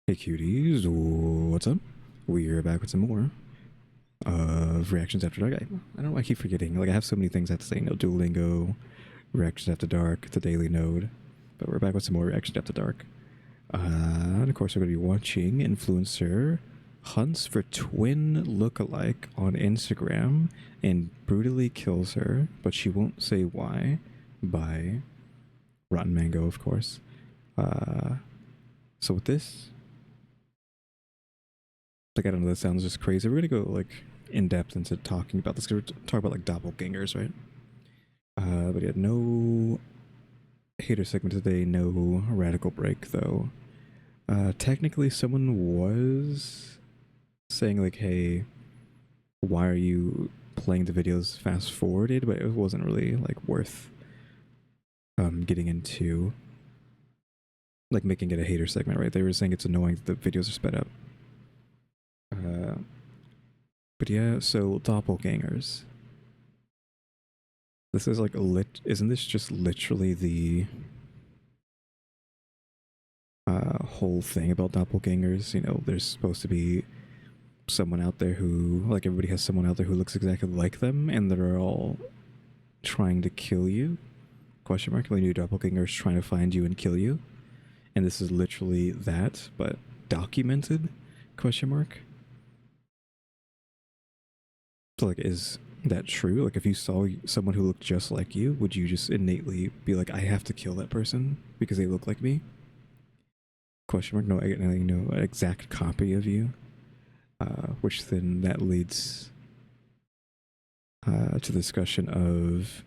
Hey cuties, what's up? We're back with some more of Reactions After Dark. I don't know why I keep forgetting. Like, I have so many things I have to say. Duolingo, Reactions After Dark, the Daily Node. But we're back with some more Reactions After Dark. And of course, we're going to be watching Influencer hunts for twin lookalike on Instagram and brutally kills her, but she won't say why, by Rotten Mango, of course. So with this, like, I don't know, that sounds just crazy. We're gonna go like in depth into talking about this because we're talking about like doppelgangers, right? But yeah, no hater segment today, no radical break though. Technically, someone was saying like, "Hey, why are you playing the videos fast forwarded?" But it wasn't really like worth getting into like making it a hater segment, right? They were saying it's annoying that the videos are sped up. But yeah, so doppelgangers. This is like isn't this just literally the whole thing about doppelgangers? You know, there's supposed to be someone out there who, like, everybody has someone out there who looks exactly like them, and they're all trying to kill you? Question mark. Like, new doppelgangers trying to find you and kill you, and this is literally that, but documented? Question mark. So, like, is that true? Like, if you saw someone who looked just like you, would you just innately be like, I have to kill that person because they look like me? Question mark. No exact copy of you. Which then that leads to the discussion of,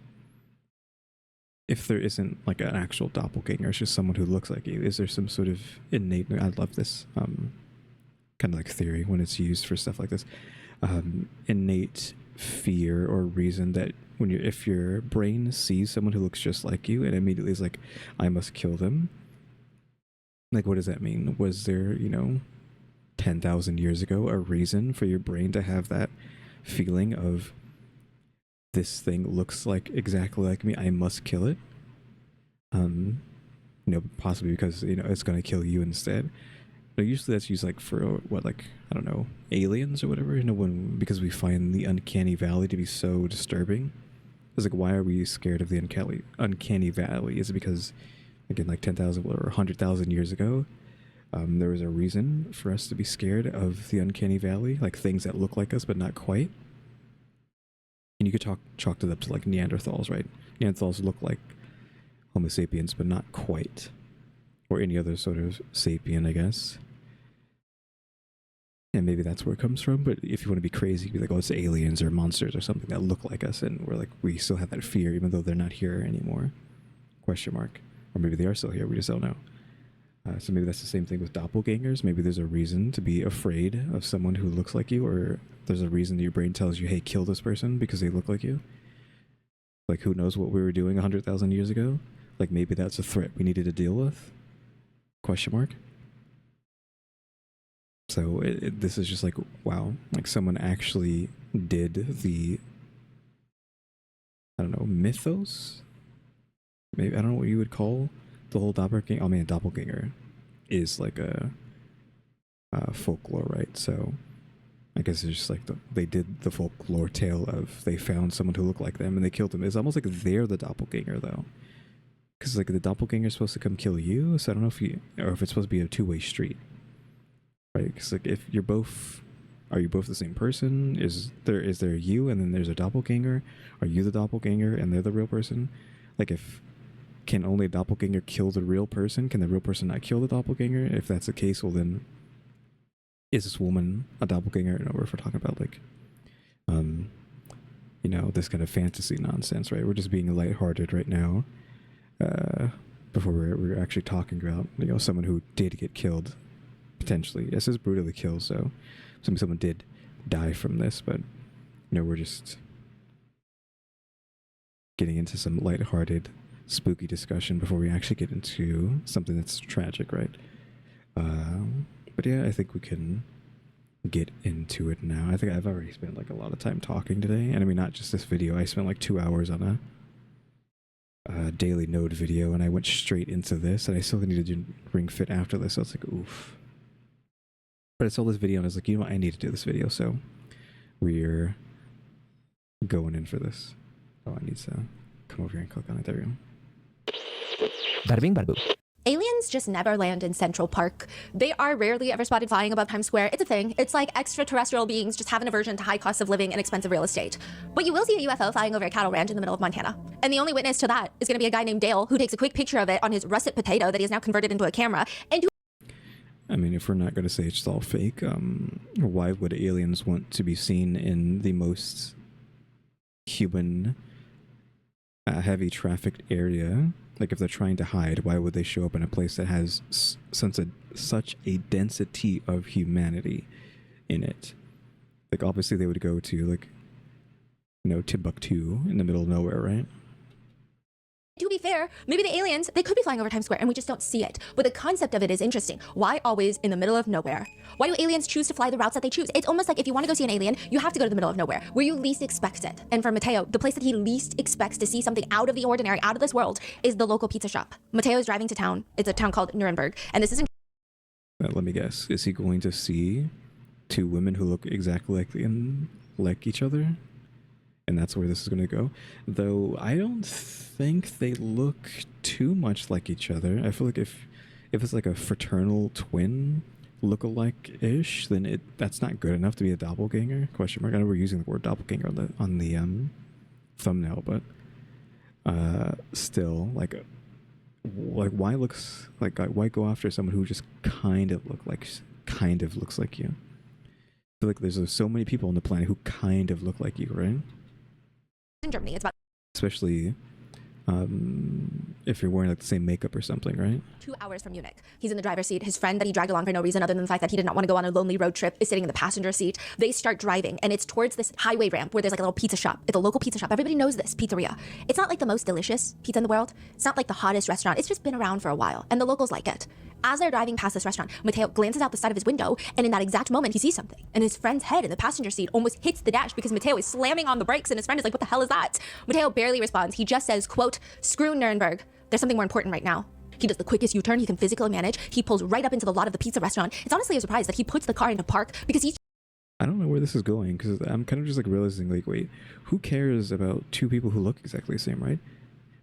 if there isn't like an actual doppelganger, it's just someone who looks like you, is there some sort of innate, I love this kind of like theory when it's used for stuff like this, innate fear or reason that when if your brain sees someone who looks just like you and immediately is like, I must kill them, like, what does that mean? Was there, 10,000 years ago a reason for your brain to have that feeling of, this thing looks like exactly like me, I must kill it? Possibly because, it's going to kill you instead. But usually that's used like for what, like, I don't know, aliens or whatever, because we find the uncanny valley to be so disturbing. It's like, why are we scared of the uncanny valley? Is it because, again, like 10,000 or 100,000 years ago, there was a reason for us to be scared of the uncanny valley, like things that look like us but not quite? And you could chalk it up to like Neanderthals, right? Neanderthals look like Homo sapiens, but not quite, or any other sort of sapien, I guess. And maybe that's where it comes from. But if you want to be crazy, be like, oh, it's aliens or monsters or something that look like us, and we're like, we still have that fear even though they're not here anymore. Question mark. Or maybe they are still here. We just don't know. So maybe that's the same thing with doppelgangers. Maybe there's a reason to be afraid of someone who looks like you, or there's a reason that your brain tells you, hey, kill this person because they look like you. Like, who knows what we were doing 100,000 years ago? Like, maybe that's a threat we needed to deal with? Question mark. So this is just like, wow, like someone actually did the, I don't know, mythos? Maybe, I don't know what you would call the whole doppelganger. I mean, a doppelganger is like a folklore, right? So I guess it's just like they did the folklore tale of they found someone who looked like them and they killed them. It's almost like they're the doppelganger though, because like the doppelganger is supposed to come kill you. So I don't know if it's supposed to be a two-way street, right? Because like, if you're both, are you both the same person? Is there you and then there's a doppelganger? Are you the doppelganger and they're the real person? Like, if can only a doppelganger kill the real person? Can the real person not kill the doppelganger? If that's the case, well then, is this woman a doppelganger? No, if we're talking about like, this kind of fantasy nonsense, right? We're just being lighthearted right now. Before we're actually talking about, someone who did get killed, potentially. Yes, it's brutally killed, so someone did die from this, but we're just getting into some lighthearted, spooky discussion before we actually get into something that's tragic, right? But yeah, I think we can get into it now. I think I've already spent like a lot of time talking today, and I mean, not just this video. I spent like 2 hours on a daily node video, and I went straight into this, and I still needed to do ring fit after this. So it's like, oof. But I saw this video and I was like, you know what, I need to do this video, so we're going in for this. Oh, I need to come over here and click on it. There we go. Bada bing, bada boom. Aliens just never land in Central Park. They are rarely ever spotted flying above Times Square. It's a thing. It's like extraterrestrial beings just have an aversion to high costs of living and expensive real estate. But you will see a UFO flying over a cattle ranch in the middle of Montana. And the only witness to that is going to be a guy named Dale who takes a quick picture of it on his russet potato that he has now converted into a camera. And I mean, if we're not going to say it's all fake, why would aliens want to be seen in the most human heavy trafficked area? Like, if they're trying to hide, why would they show up in a place that has such a density of humanity in it? Like, obviously they would go to, like, you know, Timbuktu in the middle of nowhere, right? to be fair, maybe the aliens, they could be flying over Times Square and we just don't see it. But the concept of it is interesting. Why always in the middle of nowhere? Why do aliens choose to fly the routes that they choose? It's almost like if you want to go see an alien, you have to go to the middle of nowhere, where you least expect it. And for Mateo, the place that he least expects to see something out of the ordinary, out of this world, is the local pizza shop. Mateo is driving to town. It's a town called Nuremberg. And this isn't... Let me guess. Is he going to see two women who look exactly like each other? And that's where this is going to go. Though I don't think they look too much like each other. I feel like if it's like a fraternal twin lookalike-ish, then that's not good enough to be a doppelganger? Question mark. I know we're using the word doppelganger on the thumbnail, but still, like why go after someone who just kind of looks like you? I feel like there's so many people on the planet who kind of look like you, right? in Germany. It's about Especially if you're wearing like the same makeup or something, right? 2 hours from Munich. He's in the driver's seat. His friend that he dragged along for no reason other than the fact that he did not want to go on a lonely road trip is sitting in the passenger seat. They start driving, and it's towards this highway ramp where there's like a little pizza shop. It's a local pizza shop. Everybody knows this pizzeria. It's not like the most delicious pizza in the world. It's not like the hottest restaurant. It's just been around for a while, and the locals like it. As they're driving past this restaurant, Mateo glances out the side of his window, and in that exact moment, he sees something. And his friend's head in the passenger seat almost hits the dash because Mateo is slamming on the brakes, and his friend is like, what the hell is that? Mateo barely responds. He just says, quote, "Screw Nuremberg. There's something more important right now." He does the quickest U-turn he can physically manage. He pulls right up into the lot of the pizza restaurant. It's honestly a surprise that he puts the car into park because he's... I don't know where this is going, because I'm kind of just like realizing, like, wait, who cares about two people who look exactly the same, right?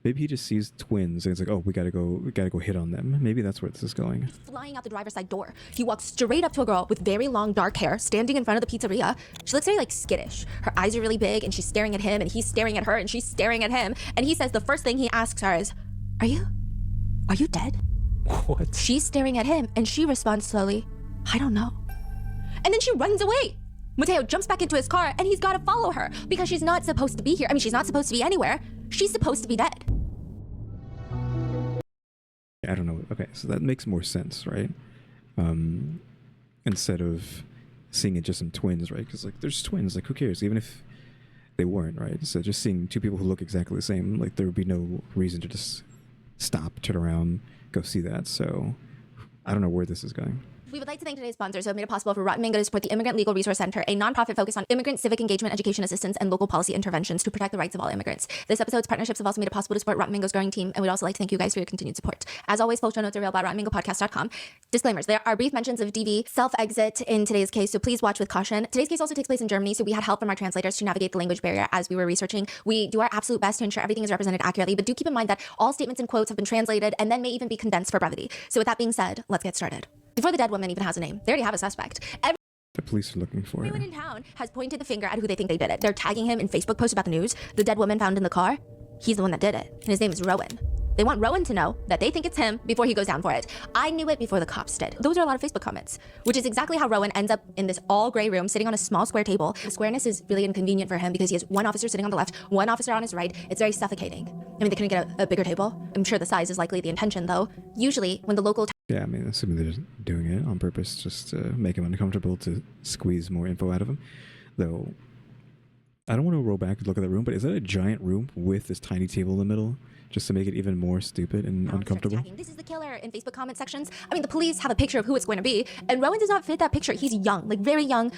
Maybe he just sees twins and it's like, oh, we gotta go hit on them. Maybe that's where this is going. Flying out the driver's side door. He walks straight up to a girl with very long dark hair standing in front of the pizzeria. She looks very like skittish. Her eyes are really big and she's staring at him and he's staring at her and she's staring at him. And he says the first thing he asks her is, Are you dead? What? She's staring at him and she responds slowly, I don't know. And then she runs away. Mateo jumps back into his car and he's got to follow her because she's not supposed to be here. I mean, she's not supposed to be anywhere. She's supposed to be dead. I don't know. Okay, so that makes more sense, right? Instead of seeing it just in twins, right? Because like there's twins, like who cares? Even if they weren't, right? So just seeing two people who look exactly the same, like there would be no reason to just stop, turn around, go see that. So I don't know where this is going. We would like to thank today's sponsors who have made it possible for Rotten Mango to support the Immigrant Legal Resource Center, a nonprofit focused on immigrant civic engagement, education assistance, and local policy interventions to protect the rights of all immigrants. This episode's partnerships have also made it possible to support Rotten Mango's growing team, and we'd also like to thank you guys for your continued support. As always, full show notes are available at RottenMangoPodcast.com. Disclaimers: there are brief mentions of DV self-exit in today's case, so please watch with caution. Today's case also takes place in Germany, so we had help from our translators to navigate the language barrier as we were researching. We do our absolute best to ensure everything is represented accurately, but do keep in mind that all statements and quotes have been translated and then may even be condensed for brevity. So with that being said, let's get started. Before the dead woman even has a name, they already have a suspect. The police are looking for her. Everyone in town has pointed the finger at who they think they did it. They're tagging him in Facebook posts about the news. The dead woman found in the car, he's the one that did it. And his name is Rowan. They want Rowan to know that they think it's him before he goes down for it. I knew it before the cops did. Those are a lot of Facebook comments, which is exactly how Rowan ends up in this all gray room sitting on a small square table. The squareness is really inconvenient for him because he has one officer sitting on the left, one officer on his right. It's very suffocating. I mean, they couldn't get a bigger table. I'm sure the size is likely the intention though. Usually when the local Yeah, I mean, assuming they're doing it on purpose just to make him uncomfortable to squeeze more info out of him. Though, I don't want to roll back and look at that room, but is that a giant room with this tiny table in the middle? Just to make it even more stupid and uncomfortable? This is the killer in Facebook comment sections. I mean, the police have a picture of who it's going to be, and Rowan does not fit that picture. He's young, like very young,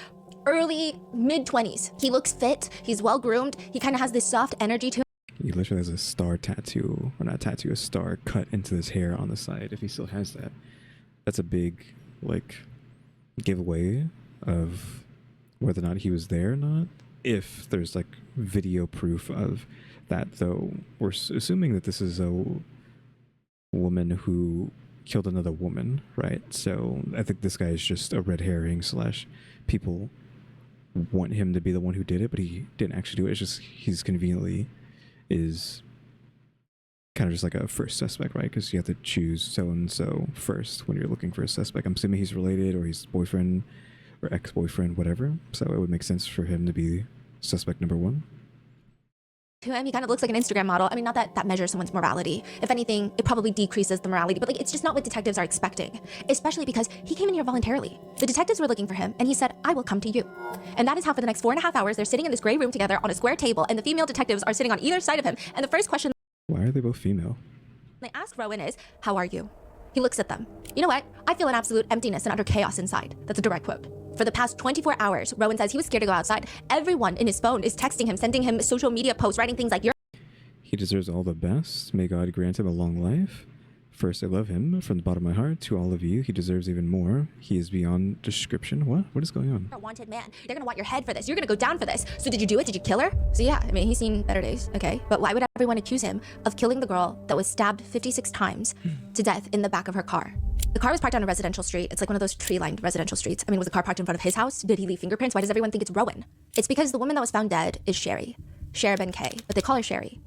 early, mid-20s. He looks fit, he's well-groomed, he kind of has this soft energy to him. He literally has a star tattoo, or not tattoo, a star cut into his hair on the side, if he still has that. That's a big, like, giveaway of whether or not he was there or not, if there's like video proof of that, though we're assuming that this is a woman who killed another woman, right? So I think this guy is just a red herring / people want him to be the one who did it, but he didn't actually do it. It's just he's conveniently is kind of just like a first suspect, right? Because you have to choose so-and-so first when you're looking for a suspect. I'm assuming he's related, or he's boyfriend or ex-boyfriend, whatever. So it would make sense for him to be suspect number one. To him, he kind of looks like an Instagram model. I mean, not that that measures someone's morality. If anything, it probably decreases the morality, but like, it's just not what detectives are expecting, especially because he came in here voluntarily. The detectives were looking for him, and he said, I will come to you. And that is how for the next 4.5 hours, they're sitting in this gray room together on a square table, and the female detectives are sitting on either side of him. And the first question Why are they both female? they ask Rowan is, how are you? He looks at them. You know what? I feel an absolute emptiness and utter chaos inside. That's a direct quote. For the past 24 hours, Rowan says he was scared to go outside. Everyone in his phone is texting him, sending him social media posts, writing things like, you're He deserves all the best. May God grant him a long life. First, I love him from the bottom of my heart. To all of you, he deserves even more. He is beyond description. What? What is going on? a wanted man. They're gonna want your head for this. You're gonna go down for this. So did you do it? Did you kill her? So yeah, I mean, he's seen better days, okay? But why would everyone accuse him of killing the girl that was stabbed 56 times to death in the back of her car? The car was parked on a residential street. It's like one of those tree-lined residential streets. I mean, was the car parked in front of his house? Did he leave fingerprints? Why does everyone think it's Rowan? It's because the woman that was found dead is Sherry. Sherry Ben K, but they call her Sherry.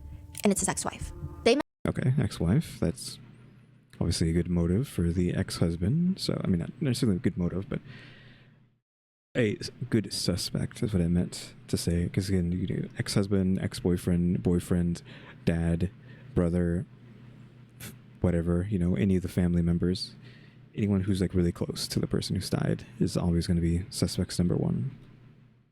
And it's his ex-wife. They met Okay, ex-wife. That's obviously a good motive for the ex-husband. So, I mean, not necessarily a good motive, but a good suspect is what I meant to say. Because again, you do ex-husband, ex-boyfriend, boyfriend, dad, brother, whatever, you know, any of the family members. Anyone who's like really close to the person who's died is always going to be suspects number one.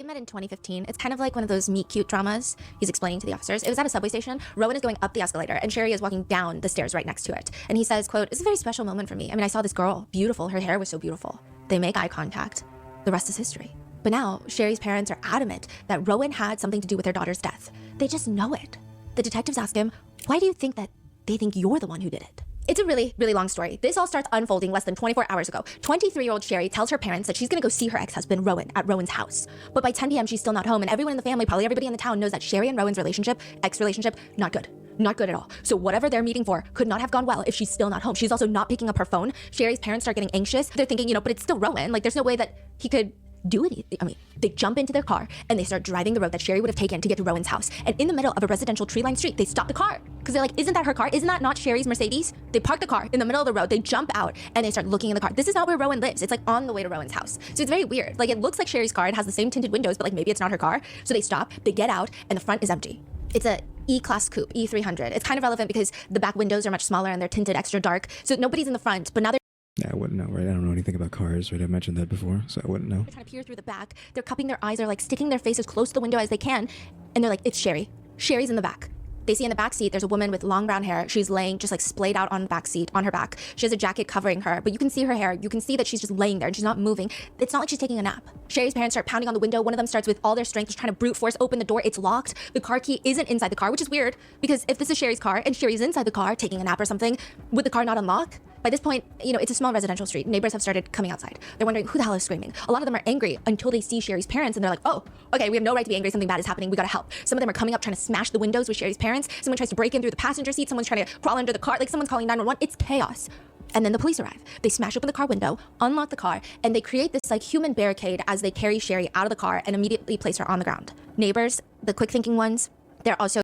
They met in 2015. It's kind of like one of those meet cute dramas. He's explaining to the officers. It was at a subway station. Rowan is going up the escalator, and Sherry is walking down the stairs right next to it. And he says, quote, it's a very special moment for me. I mean, I saw this girl, beautiful. Her hair was so beautiful. They make eye contact. The rest is history. But now, Sherry's parents are adamant that Rowan had something to do with their daughter's death. They just know it. The detectives ask him, why do you think that they think you're the one who did it? It's a really, really long story. This all starts unfolding less than 24 hours ago. 23-year-old Sherry tells her parents that she's gonna go see her ex-husband, Rowan, at Rowan's house. But by 10 p.m., she's still not home, and everyone in the family, probably everybody in the town, knows that Sherry and Rowan's relationship, ex-relationship, not good. Not good at all. So whatever they're meeting for could not have gone well if she's still not home. She's also not picking up her phone. Sherry's parents start getting anxious. They're thinking, you know, but it's still Rowan. Like, there's no way that he could do anything. I mean, they jump into their car and they start driving the road that Sherry would have taken to get to Rowan's house. And in the middle of a residential tree-lined street, they stop the car because they're like, isn't that her car? Isn't that not Sherry's Mercedes? They park the car in the middle of the road. They jump out and they start looking in the car. This is not where Rowan lives. It's like on the way to Rowan's house. So it's very weird. Like, it looks like Sherry's car. It has the same tinted windows, but like maybe it's not her car. So they stop, they get out, and the front is empty. It's a E-Class coupe, E300. It's kind of relevant because the back windows are much smaller and they're tinted extra dark. So nobody's in the front, but now they're Yeah, I wouldn't know, right? I don't know anything about cars, right? I mentioned that before, so I wouldn't know. trying to peer through the back. They're cupping their eyes. They're like sticking their faces close to the window as they can. And they're like, it's Sherry. Sherry's in the back. They see in the back seat, there's a woman with long brown hair. She's laying just like splayed out on the back seat, on her back. She has a jacket covering her, but you can see her hair. You can see that she's just laying there and she's not moving. It's not like she's taking a nap. Sherry's parents start pounding on the window. One of them starts with all their strength, just trying to brute force open the door. It's locked. The car key isn't inside the car, which is weird because if this is Sherry's car and Sherry's inside the car taking a nap or something, would the car not unlock? By this point, you know, it's a small residential street. Neighbors have started coming outside. They're wondering who the hell is screaming. A lot of them are angry until they see Sherry's parents and they're like, oh, okay, we have no right to be angry. Something bad is happening. We gotta help. Some of them are coming up trying to smash the windows with Sherry's parents. Someone tries to break in through the passenger seat. Someone's trying to crawl under the car. Like, someone's calling 911. It's chaos. And then the police arrive. They smash open the car window, unlock the car, and they create this like human barricade as they carry Sherry out of the car and immediately place her on the ground. Neighbors, the quick thinking ones, they're also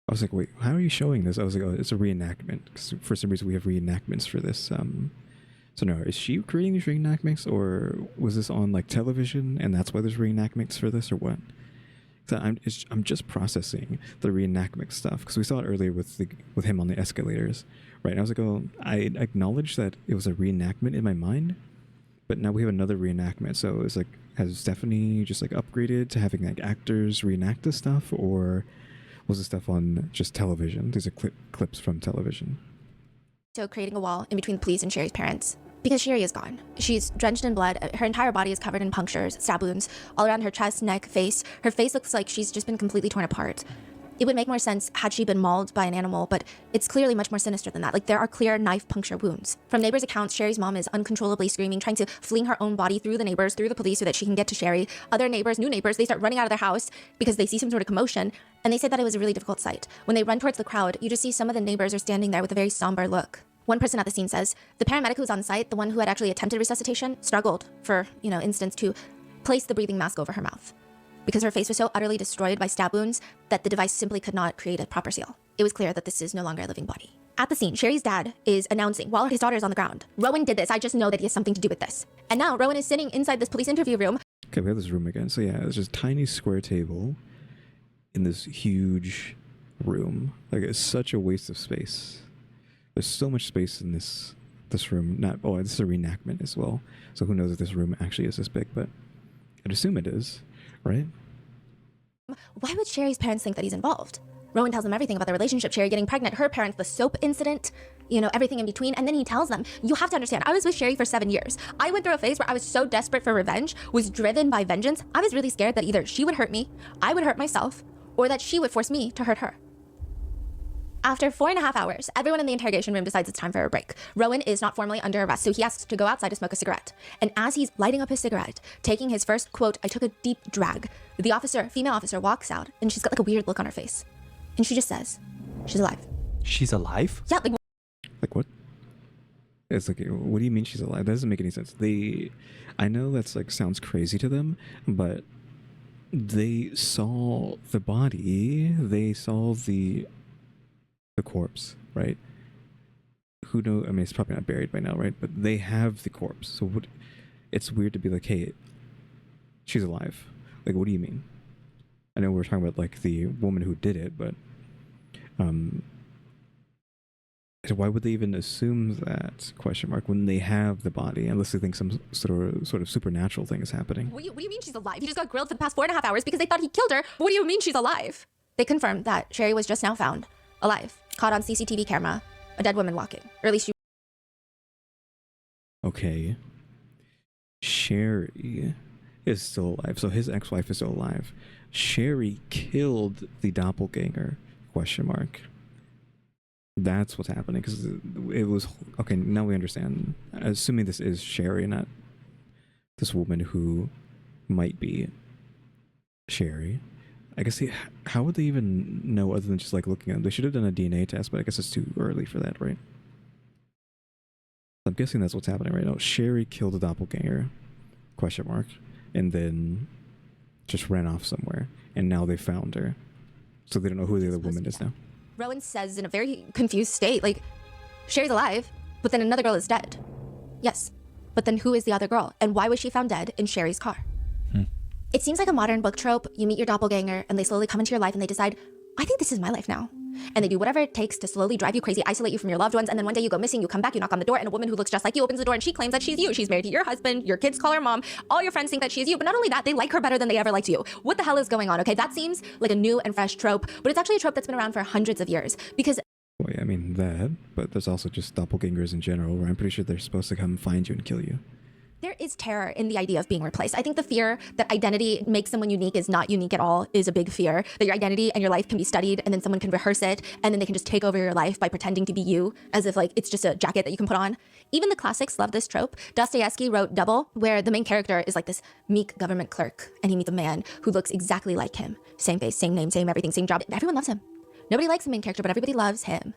I was like, wait, how are you showing this? I was like, oh, it's a reenactment. 'Cause for some reason, we have reenactments for this. So no, is she creating these reenactments, or was this on like television, and that's why there's reenactments for this, or what? So I'm just processing the reenactment stuff because we saw it earlier with him on the escalators, right? And I was like, oh, I acknowledged that it was a reenactment in my mind, but now we have another reenactment. So it's like, has Stephanie just like upgraded to having like actors reenact this stuff, or was this stuff on just television? These are clips from television. so creating a wall in between the police and Sherry's parents. Because Sherry is gone. She's drenched in blood. Her entire body is covered in punctures, stab wounds, all around her chest, neck, face. Her face looks like she's just been completely torn apart. It would make more sense had she been mauled by an animal, but it's clearly much more sinister than that. Like, there are clear knife puncture wounds. From neighbors' accounts, Sherry's mom is uncontrollably screaming, trying to fling her own body through the neighbors, through the police, so that she can get to Sherry. Other neighbors, new neighbors, they start running out of their house because they see some sort of commotion, and they say that it was a really difficult sight. When they run towards the crowd, you just see some of the neighbors are standing there with a very somber look. One person at the scene says, the paramedic who was on site, the one who had actually attempted resuscitation, struggled for, instance, to place the breathing mask over her mouth, because her face was so utterly destroyed by stab wounds that the device simply could not create a proper seal. It was clear that this is no longer a living body. At the scene, Sherry's dad is announcing, while his daughter is on the ground, Rowan did this, I just know that he has something to do with this. And now Rowan is sitting inside this police interview room. Okay, we have this room again. So yeah, it's just a tiny square table in this huge room. Like, it's such a waste of space. There's so much space in this room. This is a reenactment as well. So who knows if this room actually is this big, but I'd assume it is, right? Why would Sherry's parents think that he's involved? Rowan tells them everything about their relationship, Sherry getting pregnant, her parents, the soap incident, everything in between. And then he tells them, you have to understand, I was with Sherry for 7 years. I went through a phase where I was so desperate for revenge, was driven by vengeance. I was really scared that either she would hurt me, I would hurt myself, or that she would force me to hurt her. After 4.5 hours, everyone in the interrogation room decides it's time for a break. Rowan is not formally under arrest, so he asks to go outside to smoke a cigarette. And as he's lighting up his cigarette, taking his first, quote, I took a deep drag, the female officer walks out, and she's got like a weird look on her face. And she just says, she's alive. She's alive? Yeah, like... Like what? It's like, what do you mean she's alive? That doesn't make any sense. I know that's like, sounds crazy to them, but they saw the body, they saw the corpse, right? Who knows? I mean, it's probably not buried by now, right? But they have the corpse. So what? It's weird to be like, hey, she's alive. Like, what do you mean? I know we're talking about like the woman who did it, but why would they even assume that, question mark, when they have the body, unless they think some sort of supernatural thing is happening? What do you mean she's alive? He just got grilled for the past 4.5 hours because they thought he killed her. What do you mean she's alive? They confirmed that Sherry was just now found alive, caught on CCTV camera, a dead woman walking, or at least she... Okay. Sherry is still alive, so his ex-wife is still alive. Sherry killed the doppelganger, question mark. That's what's happening, because it was... Okay, now we understand. Assuming this is Sherry, not this woman who might be Sherry. I guess how would they even know other than just like looking at them? They should have done a DNA test, but I guess it's too early for that, right? I'm guessing that's what's happening right now. Sherry killed a doppelganger, question mark, and then just ran off somewhere, and now they found her. So they don't know who the other woman is now. Rowan says in a very confused state, like, Sherry's alive, but then another girl is dead. Yes, but then who is the other girl? And why was she found dead in Sherry's car? It seems like a modern book trope. You meet your doppelganger and they slowly come into your life and they decide, I think this is my life now. And they do whatever it takes to slowly drive you crazy, isolate you from your loved ones, and then one day you go missing, you come back, you knock on the door, and a woman who looks just like you opens the door and she claims that she's you. She's married to your husband, your kids call her mom, all your friends think that she's you, but not only that, they like her better than they ever liked you. What the hell is going on, okay? That seems like a new and fresh trope, but it's actually a trope that's been around for hundreds of years, because... Well, yeah, I mean that, but there's also just doppelgangers in general, where I'm pretty sure they're supposed to come find you and kill you. There is terror in the idea of being replaced. I think the fear that identity makes someone unique is not unique at all is a big fear. That your identity and your life can be studied and then someone can rehearse it and then they can just take over your life by pretending to be you as if like it's just a jacket that you can put on. Even the classics love this trope. Dostoevsky wrote Double, where the main character is like this meek government clerk and he meets a man who looks exactly like him. Same face, same name, same everything, same job. Everyone loves him. Nobody likes the main character, but everybody loves him.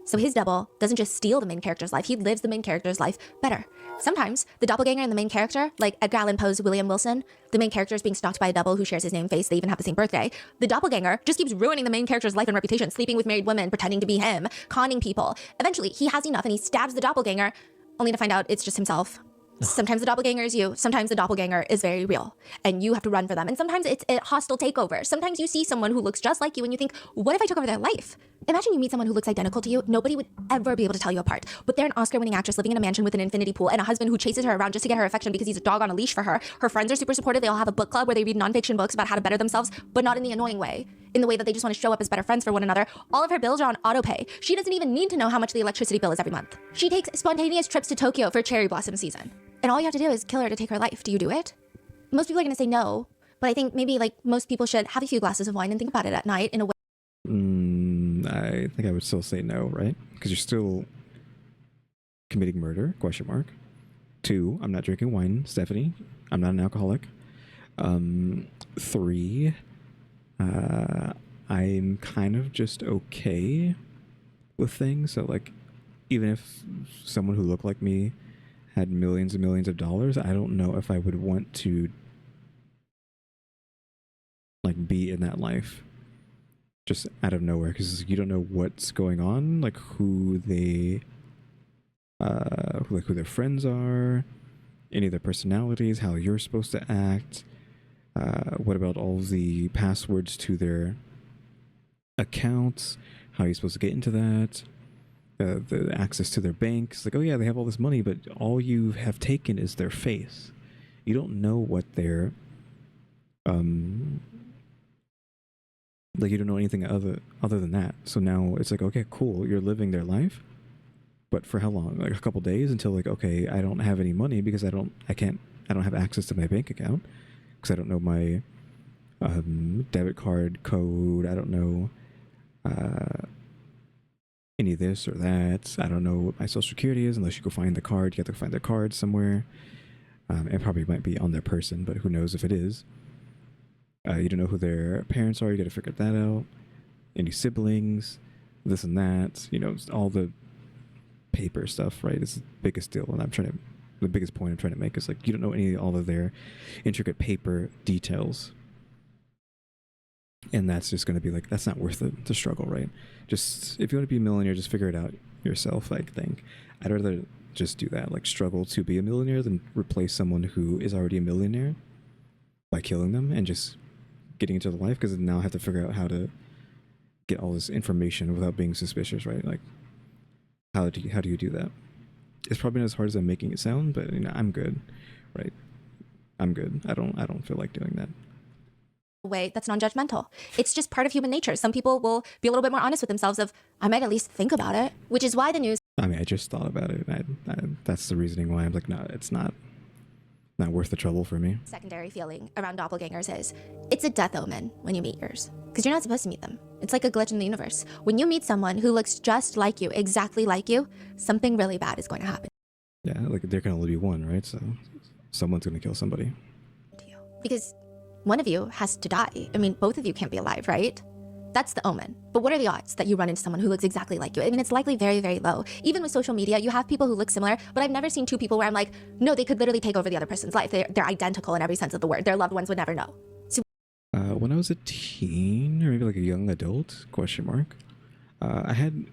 So his double doesn't just steal the main character's life, he lives the main character's life better. Sometimes the doppelganger and the main character, like Edgar Allan Poe's William Wilson, the main character is being stalked by a double who shares his name, face, they even have the same birthday. The doppelganger just keeps ruining the main character's life and reputation, sleeping with married women, pretending to be him, conning people. Eventually, he has enough and he stabs the doppelganger, only to find out it's just himself. Sometimes the doppelganger is you. Sometimes the doppelganger is very real and you have to run for them. And sometimes it's a hostile takeover. Sometimes you see someone who looks just like you and you think, what if I took over their life? Imagine you meet someone who looks identical to you. Nobody would ever be able to tell you apart. But they're an Oscar-winning actress living in a mansion with an infinity pool and a husband who chases her around just to get her affection because he's a dog on a leash for her. Her friends are super supportive. They all have a book club where they read nonfiction books about how to better themselves, but not in the annoying way. In the way that they just want to show up as better friends for one another. All of her bills are on autopay. She doesn't even need to know how much the electricity bill is every month. She takes spontaneous trips to Tokyo for cherry blossom season. And all you have to do is kill her to take her life. Do you do it? Most people are going to say no. But I think maybe like most people should have a few glasses of wine and think about it at night in a way. I think I would still say no, right? Because you're still committing murder, question mark. 2, I'm not drinking wine, Stephanie. I'm not an alcoholic. 3, I'm kind of just okay with things. So like, even if someone who looked like me had millions and millions of dollars, I don't know if I would want to like be in that life just out of nowhere, because you don't know what's going on, like who they who their friends are, any of their personalities, how you're supposed to act. What about all the passwords to their accounts? How are you supposed to get into that? The access to their banks. Like, oh yeah, they have all this money, but all you have taken is their face. You don't know what their like, you don't know anything other than that. So now it's like, okay, cool, you're living their life, but for how long? Like a couple days, until like, okay, I don't have any money because I don't have access to my bank account because I don't know my debit card code. I don't know any of this or that. I don't know what my social security is unless you go find the card. You have to find their card somewhere. It probably might be on their person, but who knows if it is. You don't know who their parents are. You got to figure that out. Any siblings, this and that. You know, all the paper stuff, right? Is the biggest deal. And the biggest point I'm trying to make is like, you don't know all of their intricate paper details. And that's just going to be like, that's not worth the struggle, right? Just, if you want to be a millionaire, just figure it out yourself, I think. I'd rather just do that, like struggle to be a millionaire, than replace someone who is already a millionaire by killing them and just getting into the life, because now I have to figure out how to get all this information without being suspicious, right? Like, how do you do that? It's probably not as hard as I'm making it sound, but you know, I'm good, right? I'm good. I don't feel like doing that. Way that's non-judgmental. It's just part of human nature. Some people will be a little bit more honest with themselves of, I might at least think about it, which is why the news. I mean, I just thought about it. That's the reasoning why I'm like, no, it's not worth the trouble for me. Secondary feeling around doppelgangers is, it's a death omen when you meet yours, because you're not supposed to meet them. It's like a glitch in the universe. When you meet someone who looks just like you, exactly like you, something really bad is going to happen. Yeah, like there can only be one, right? So someone's going to kill somebody. To you. Because one of you has to die. I mean, both of you can't be alive, right? That's the omen. But what are the odds that you run into someone who looks exactly like you? I mean, it's likely very, very low. Even with social media, you have people who look similar, but I've never seen two people where I'm like, no, they could literally take over the other person's life. They're identical in every sense of the word. Their loved ones would never know. So when I was a teen, or maybe like a young adult, question mark, I had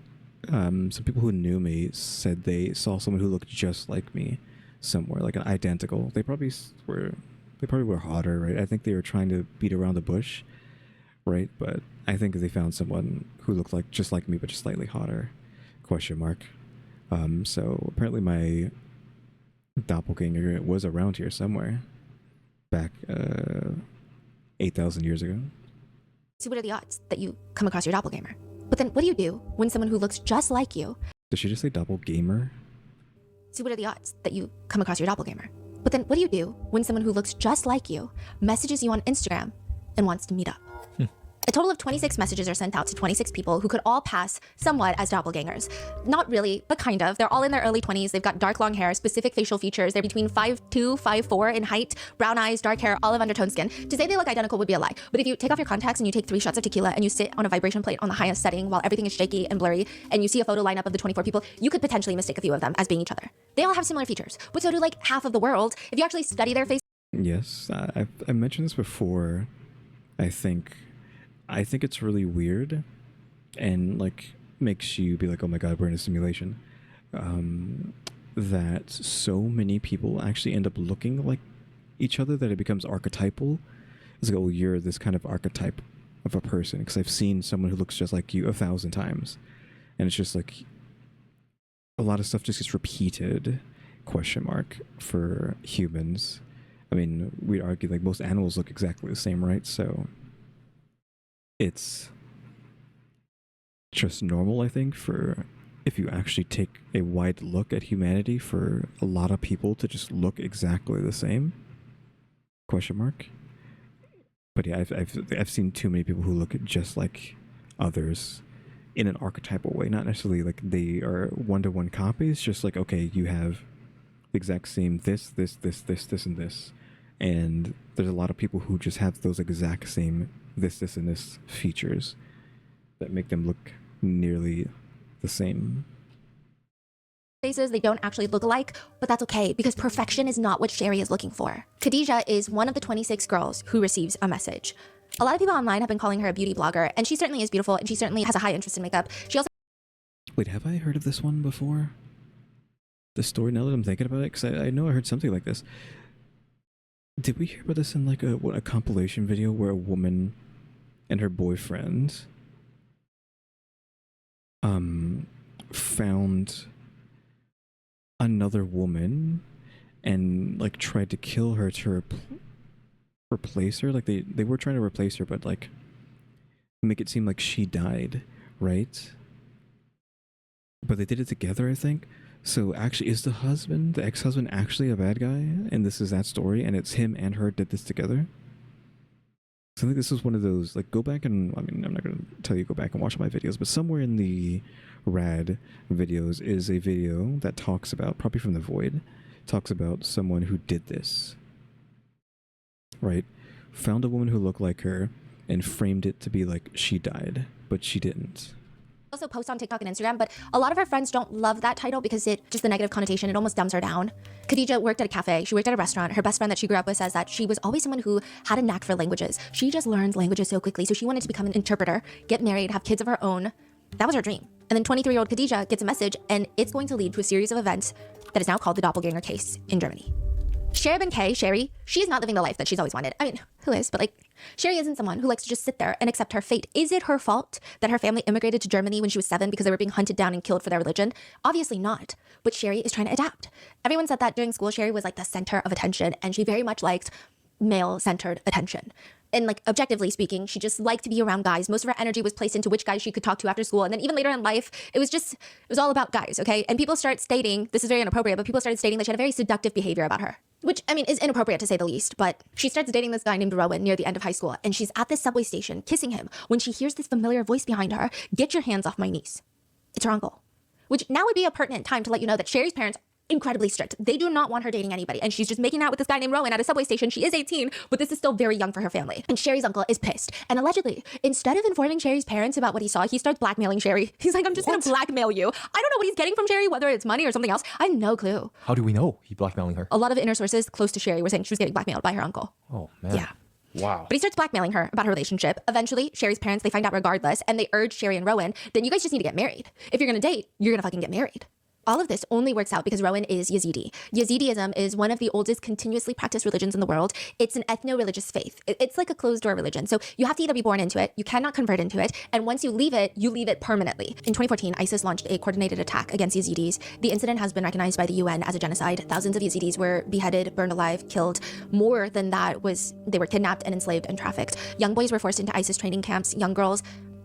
some people who knew me said they saw someone who looked just like me somewhere, like an identical. They probably were hotter, right? I think they were trying to beat around the bush, right? But I think they found someone who looked like just like me, but just slightly hotter, question mark. So apparently my doppelganger was around here somewhere back 8,000 years ago. So what are the odds that you come across your doppelganger? But then what do you do when someone who looks just like you... Did she just say doppelganger? So what are the odds that you come across your doppelganger? But then what do you do when someone who looks just like you messages you on Instagram and wants to meet up? A total of 26 messages are sent out to 26 people who could all pass somewhat as doppelgangers. Not really, but kind of. They're all in their early 20s. They've got dark long hair, specific facial features. They're between 5'2", 5'4" in height, brown eyes, dark hair, olive undertone skin. To say they look identical would be a lie. But if you take off your contacts and you take 3 shots of tequila and you sit on a vibration plate on the highest setting while everything is shaky and blurry, and you see a photo lineup of the 24 people, you could potentially mistake a few of them as being each other. They all have similar features, but so do like half of the world. If you actually study their face... Yes, I mentioned this before, I think it's really weird and like makes you be like, oh my god, we're in a simulation, that so many people actually end up looking like each other that it becomes archetypal. It's like, oh, you're this kind of archetype of a person, because I've seen someone who looks just like you 1,000 times, and it's just like a lot of stuff just gets repeated, question mark, for humans. I mean, we'd argue like most animals look exactly the same, right? So it's just normal, I think, for if you actually take a wide look at humanity, for a lot of people to just look exactly the same, question mark. But yeah, I've seen too many people who look just like others in an archetypal way, not necessarily like they are one-to-one copies, just like, okay, you have the exact same this, and this. And there's a lot of people who just have those exact same this, and this features that make them look nearly the same. Faces, they don't actually look alike, but that's okay because perfection is not what Sherry is looking for. Khadijah is one of the 26 girls who receives a message. A lot of people online have been calling her a beauty blogger, and she certainly is beautiful, and she certainly has a high interest in makeup. She also— Wait, have I heard of this one before? The story, now that I'm thinking about it, because I know I heard something like this. Did we hear about this in like a compilation video where a woman and her boyfriend found another woman and like tried to kill her to replace her? Like they were trying to replace her, but like make it seem like she died, right? But they did it together, I think. So actually, is the ex-husband actually a bad guy? And this is that story, and it's him and her did this together? So I think this is one of those, like, go back and, I mean, I'm not going to tell you go back and watch my videos, but somewhere in the rad videos is a video that talks about, probably from the void, talks about someone who did this. Right? Found a woman who looked like her and framed it to be like she died, but she didn't. also post on TikTok and Instagram, but a lot of her friends don't love that title because just the negative connotation, it almost dumbs her down. Khadijah worked at a cafe, she worked at a restaurant. Her best friend that she grew up with says that she was always someone who had a knack for languages. She just learned languages so quickly, so she wanted to become an interpreter, get married, have kids of her own. That was her dream. And then 23-year-old Khadijah gets a message, and it's going to lead to a series of events that is now called the doppelganger case in Germany. Sherry, she is not living the life that she's always wanted. I mean, who is? But like, Sherry isn't someone who likes to just sit there and accept her fate. Is it her fault that her family immigrated to Germany when she was 7 because they were being hunted down and killed for their religion? Obviously not. But Sherry is trying to adapt. Everyone said that during school, Sherry was like the center of attention, and she very much liked male-centered attention. And like, objectively speaking, she just liked to be around guys. Most of her energy was placed into which guys she could talk to after school. And then even later in life, it was all about guys, okay? And people start stating, this is very inappropriate, but people started stating that she had a very seductive behavior about her. Which, I mean, is inappropriate to say the least, but she starts dating this guy named Rowan near the end of high school, and she's at this subway station kissing him when she hears this familiar voice behind her, "Get your hands off my niece." It's her uncle. Which now would be a pertinent time to let you know that Sherry's parents incredibly strict. They do not want her dating anybody, and she's just making out with this guy named Rowan at a subway station. She is 18, but this is still very young for her family. And Sherry's uncle is pissed. And allegedly, instead of informing Sherry's parents about what he saw, he starts blackmailing Sherry. He's like, "I'm just gonna blackmail you." I don't know what he's getting from Sherry, whether it's money or something else. I have no clue. How do we know he's blackmailing her? A lot of inner sources close to Sherry were saying she was getting blackmailed by her uncle. Oh, man. Yeah. Wow. But he starts blackmailing her about her relationship. Eventually, Sherry's parents, they find out regardless, and they urge Sherry and Rowan, then you guys just need to get married. If you're gonna date, you're gonna fucking get married. All of this only works out because Rowan is Yazidi. Yazidism is one of the oldest continuously practiced religions in the world. It's an ethno-religious faith. It's like a closed-door religion. So you have to either be born into it, you cannot convert into it, and once you leave it permanently. In 2014, ISIS launched a coordinated attack against Yazidis. The incident has been recognized by the UN as a genocide. Thousands of Yazidis were beheaded, burned alive, killed. More than that they were kidnapped and enslaved and trafficked. Young boys were forced into ISIS training camps. Young girls,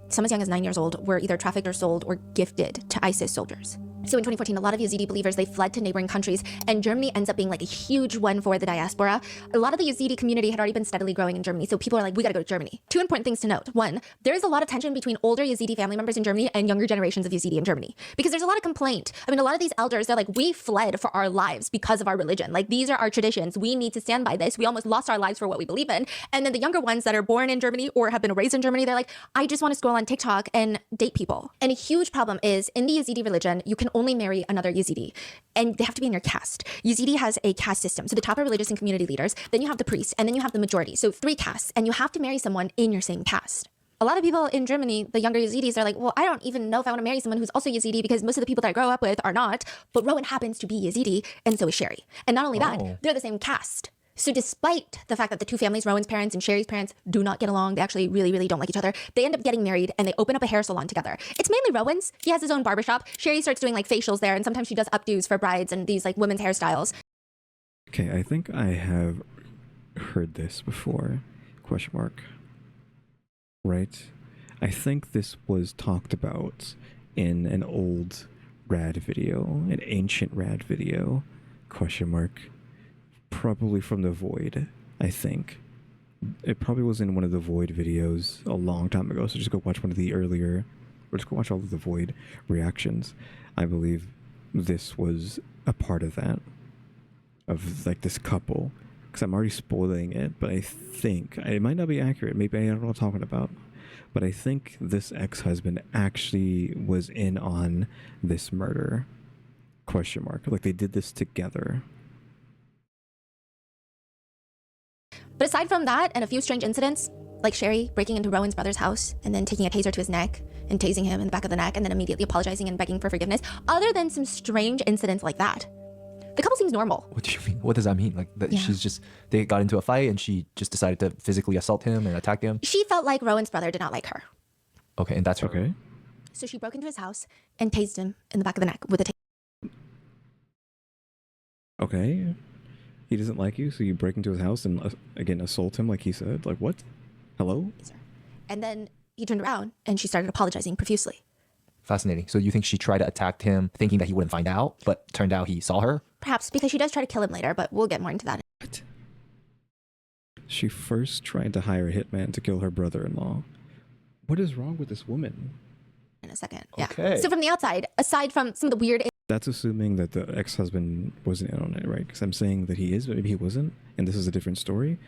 some as young as 9 years old, were either trafficked or sold or gifted to ISIS soldiers. So in 2014, a lot of Yazidi believers, they fled to neighboring countries, and Germany ends up being like a huge one for the diaspora. A lot of the Yazidi community had already been steadily growing in Germany, so people are like, we gotta go to Germany. Two important things to note. One, there's a lot of tension between older Yazidi family members in Germany and younger generations of Yazidi in Germany, because there's a lot of complaint. I mean, a lot of these elders, they're like, we fled for our lives because of our religion. Like, these are our traditions. We need to stand by this. We almost lost our lives for what we believe in. And then the younger ones that are born in Germany or have been raised in Germany, they're like, I just want to scroll on TikTok and date people. And a huge problem is, in the Yazidi religion, you can only marry another Yazidi, and they have to be in your caste. Yazidi has a caste system. So the top are religious and community leaders, then you have the priest, and then you have the majority. So 3 castes, and you have to marry someone in your same caste. A lot of people in Germany, the younger Yazidis, are like, well, I don't even know if I want to marry someone who's also Yazidi because most of the people that I grow up with are not. But Rowan happens to be Yazidi, and so is Sherry. And not only that, they're the same caste. So despite the fact that the two families, Rowan's parents and Sherry's parents, do not get along, they actually really, really don't like each other, they end up getting married and they open up a hair salon together. It's mainly Rowan's. He has his own barbershop. Sherry starts doing like facials there, and sometimes she does updos for brides and these like women's hairstyles. Okay, I think I have heard this before. Question mark. Right? I think this was talked about in an old rad video, an ancient rad video. Question mark. Probably from the void, I think. It probably was in one of the Void videos a long time ago, so just go watch one of the earlier, or just go watch all of the Void reactions. I believe this was a part of that, of like this couple, because I'm already spoiling it, but I think, it might not be accurate, maybe I don't know what I'm talking about, but I think this ex-husband actually was in on this murder, question mark, like they did this together. But aside from that and a few strange incidents, like Sherry breaking into Rowan's brother's house and then taking a taser to his neck and tasing him in the back of the neck and then immediately apologizing and begging for forgiveness, other than some strange incidents like that, the couple seems normal. What do you mean? What does that mean? Like that she's just, they got into a fight and she just decided to physically assault him and attack him? She felt like Rowan's brother did not like her. Okay, and that's her. Okay. So she broke into his house and tased him in the back of the neck with a taser. Okay. He doesn't like you, so you break into his house and again assault him like he said. Like what? Hello? And then he turned around and she started apologizing profusely. Fascinating. So you think she tried to attack him thinking that he wouldn't find out, but turned out he saw her? Perhaps because she does try to kill him later, but we'll get more into that. What? She first tried to hire a hitman to kill her brother-in-law. What is wrong with this woman? In a second. Yeah. Okay. So from the outside, aside from some of the weird... That's assuming that the ex-husband wasn't in on it, right? Because I'm saying that he is, but maybe he wasn't, and this is a different story.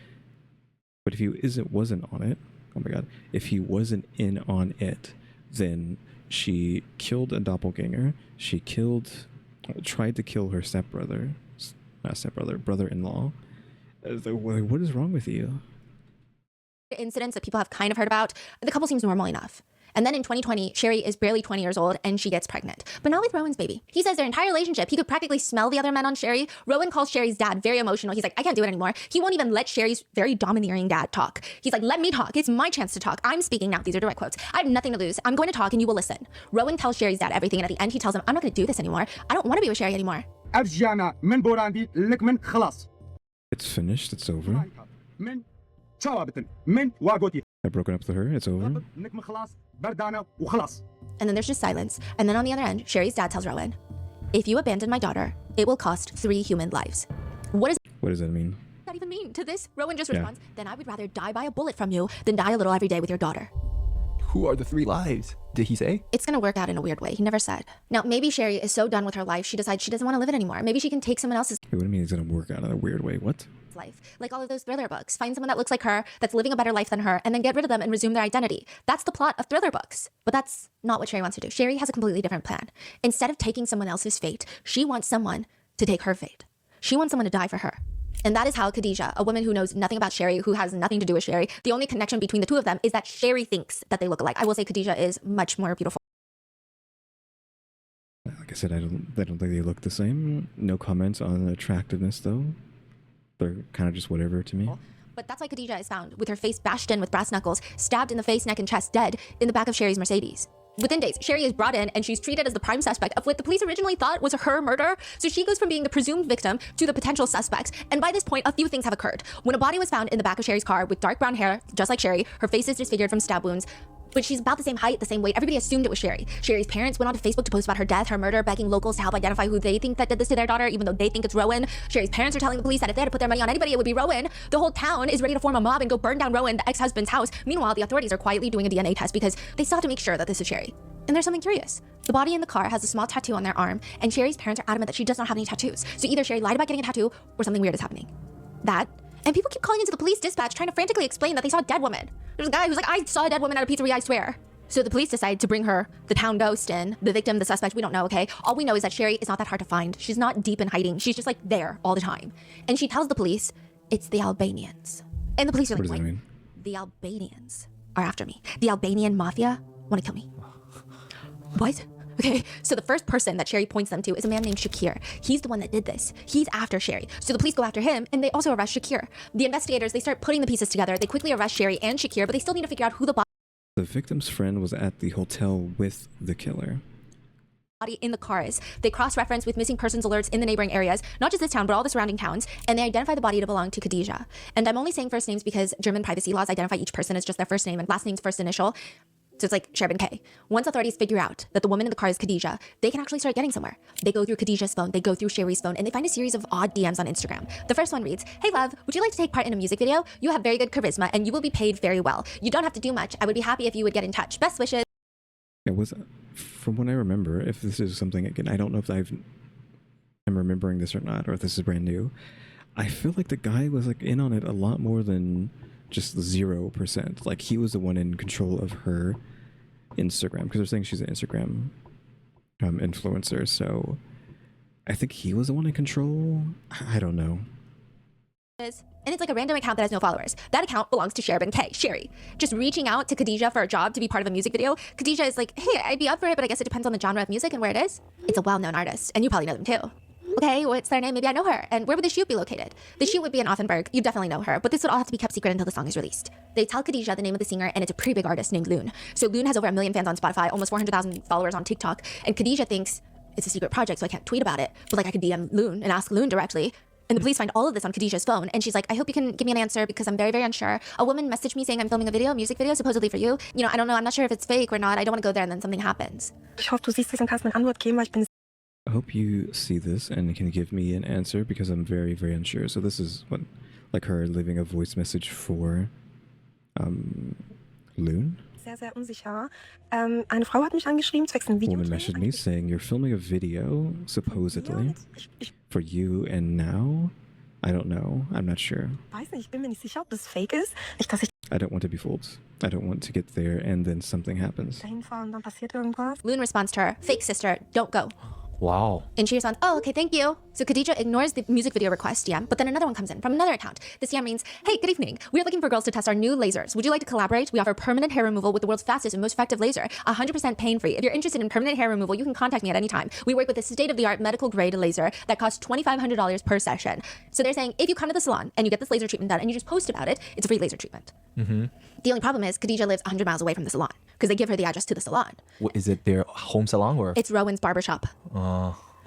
But if he wasn't on it, oh my god, if he wasn't in on it, then she killed a doppelganger. She tried to kill her brother-in-law. What is wrong with you? Incidents that people have kind of heard about, the couple seems normal enough. And then in 2020, Sherry is barely 20 years old and she gets pregnant, but not with Rowan's baby. He says their entire relationship, he could practically smell the other men on Sherry. Rowan calls Sherry's dad very emotional. He's like, I can't do it anymore. He won't even let Sherry's very domineering dad talk. He's like, let me talk. It's my chance to talk. I'm speaking now. These are direct quotes. I have nothing to lose. I'm going to talk and you will listen. Rowan tells Sherry's dad everything. And at the end, he tells him, I'm not going to do this anymore. I don't want to be with Sherry anymore. It's finished. It's over. I've broken up with her. It's over. And then there's just silence. And then on the other end, Sherry's dad tells Rowan, if you abandon my daughter, it will cost 3 human lives. What does that mean? That even mean? To this, Rowan just responds, then I would rather die by a bullet from you than die a little every day with your daughter. Who are the 3 lives? Did he say? It's gonna work out in a weird way. He never said. Now, maybe Sherry is so done with her life, she decides she doesn't want to live it anymore. Maybe she can take someone else's What do you mean it's gonna work out in a weird way? What? life. Like all of those thriller books. Find someone that looks like her, that's living a better life than her, and then get rid of them and resume their identity. That's the plot of thriller books. But that's not what Sherry wants to do. Sherry has a completely different plan. Instead of taking someone else's fate, she wants someone to take her fate. She wants someone to die for her. And that is how Khadijah, a woman who knows nothing about Sherry, who has nothing to do with Sherry, the only connection between the two of them is that Sherry thinks that they look alike. I will say Khadijah is much more beautiful. Like I said, I don't think they look the same. No comments on attractiveness, though. They're kind of just whatever to me. But that's why Khadijah is found with her face bashed in with brass knuckles, stabbed in the face, neck, and chest, dead in the back of Sherry's Mercedes. Within days, Sherry is brought in and she's treated as the prime suspect of what the police originally thought was her murder. So she goes from being the presumed victim to the potential suspects. And by this point, a few things have occurred. When a body was found in the back of Sherry's car with dark brown hair, just like Sherry, her face is disfigured from stab wounds, but she's about the same height, the same weight. Everybody assumed it was Sherry. Sherry's parents went onto Facebook to post about her death, her murder, begging locals to help identify who they think that did this to their daughter, even though they think it's Rowan. Sherry's parents are telling the police that if they had to put their money on anybody, it would be Rowan. The whole town is ready to form a mob and go burn down Rowan, the ex-husband's house. Meanwhile, the authorities are quietly doing a DNA test because they still have to make sure that this is Sherry. And there's something curious. The body in the car has a small tattoo on their arm, and Sherry's parents are adamant that she does not have any tattoos. So either Sherry lied about getting a tattoo or something weird is happening. That, and people keep calling into the police dispatch trying to frantically explain that they saw a dead woman. There's a guy who's like, I saw a dead woman at a pizzeria, I swear. So the police decide to bring her, the town ghost, in, the victim, the suspect, we don't know, okay? All we know is that Sherry is not that hard to find. She's not deep in hiding. She's just like there all the time. And she tells the police, it's the Albanians. And the police are like, what does that mean? The Albanians are after me. The Albanian mafia want to kill me. What? Okay, so the first person that Sherry points them to is a man named Shakir. He's the one that did this. He's after Sherry. So the police go after him, and they also arrest Shakir. The investigators, they start putting the pieces together. They quickly arrest Sherry and Shakir, but they still need to figure out who the The victim's friend was at the hotel with the killer. body in the car is. They cross-reference with missing persons alerts in the neighboring areas, not just this town, but all the surrounding towns, and they identify the body to belong to Khadijah. And I'm only saying first names because German privacy laws identify each person as just their first name and last name's first initial. So it's like Sherb and Kay. Once authorities figure out that the woman in the car is Khadijah, they can actually start getting somewhere. They go through Khadijah's phone, they go through Sherry's phone, and they find a series of odd DMs on Instagram. The first one reads, "Hey love, would you like to take part in a music video? You have very good charisma and you will be paid very well. You don't have to do much. I would be happy if you would get in touch. Best wishes." It was, from what I remember, if this is something, again, I don't know if I'm remembering this or not, or if this is brand new. I feel like the guy was like in on it a lot more than just 0%. Like he was the one in control of her Instagram, because they're saying she's an Instagram influencer. So I think he was the one in control. I don't know. And it's like a random account that has no followers. That account belongs to Sherb and Kay, Sherry. Just reaching out to Khadijah for a job to be part of a music video. Khadijah is like, "Hey, I'd be up for it, but I guess it depends on the genre of music and where it is." It's a well-known artist, and you probably know them too. Okay, what's their name? Maybe I know her. And where would the shoot be located? The shoot would be in Offenburg. You definitely know her, but this would all have to be kept secret until the song is released. They tell Khadijah the name of the singer, and it's a pretty big artist named Loon. So Loon has over 1 million fans on Spotify, almost 400,000 followers on TikTok, and Khadijah thinks it's a secret project, so I can't tweet about it. But like I could DM Loon and ask Loon directly. And the police find all of this on Khadijah's phone, and she's like, "I hope you can give me an answer because I'm very, very unsure. A woman messaged me saying I'm filming a music video, supposedly for you. You know, I don't know. I'm not sure if it's fake or not. I don't want to go there and then something happens." Ich hoffe, du siehst es und kannst mir eine Antwort geben, weil ich bin I hope you see this and can give me an answer because I'm very, very unsure. So this is what, like her leaving a voice message for Loon. sehr, sehr unsicher. Eine Frau hat mich angeschrieben, zwecks ein Video. Woman messaged me saying you're filming a video, supposedly, Ich for you, and now, I don't know. I'm not sure. weiß nicht, ich bin mir nicht sicher, ob das fake ist. Nicht, dass ich I don't want to be fooled. I don't want to get there and then something happens. dahin fahre und dann passiert irgendwas. Loon responds to her, "Fake sister, don't go." Wow. And she responds, "Oh, okay, thank you." So Khadijah ignores the music video request DM, but then another one comes in from another account. This DM reads, "Hey, good evening. We are looking for girls to test our new lasers. Would you like to collaborate? We offer permanent hair removal with the world's fastest and most effective laser, 100% pain-free. If you're interested in permanent hair removal, you can contact me at any time. We work with a state-of-the-art medical-grade laser that costs $2,500 per session." So they're saying, if you come to the salon and you get this laser treatment done and you just post about it, it's a free laser treatment. The only problem is Khadijah lives 100 miles away from the salon because they give her the address to the salon. What, is it their home salon or? It's Rowan's barbershop.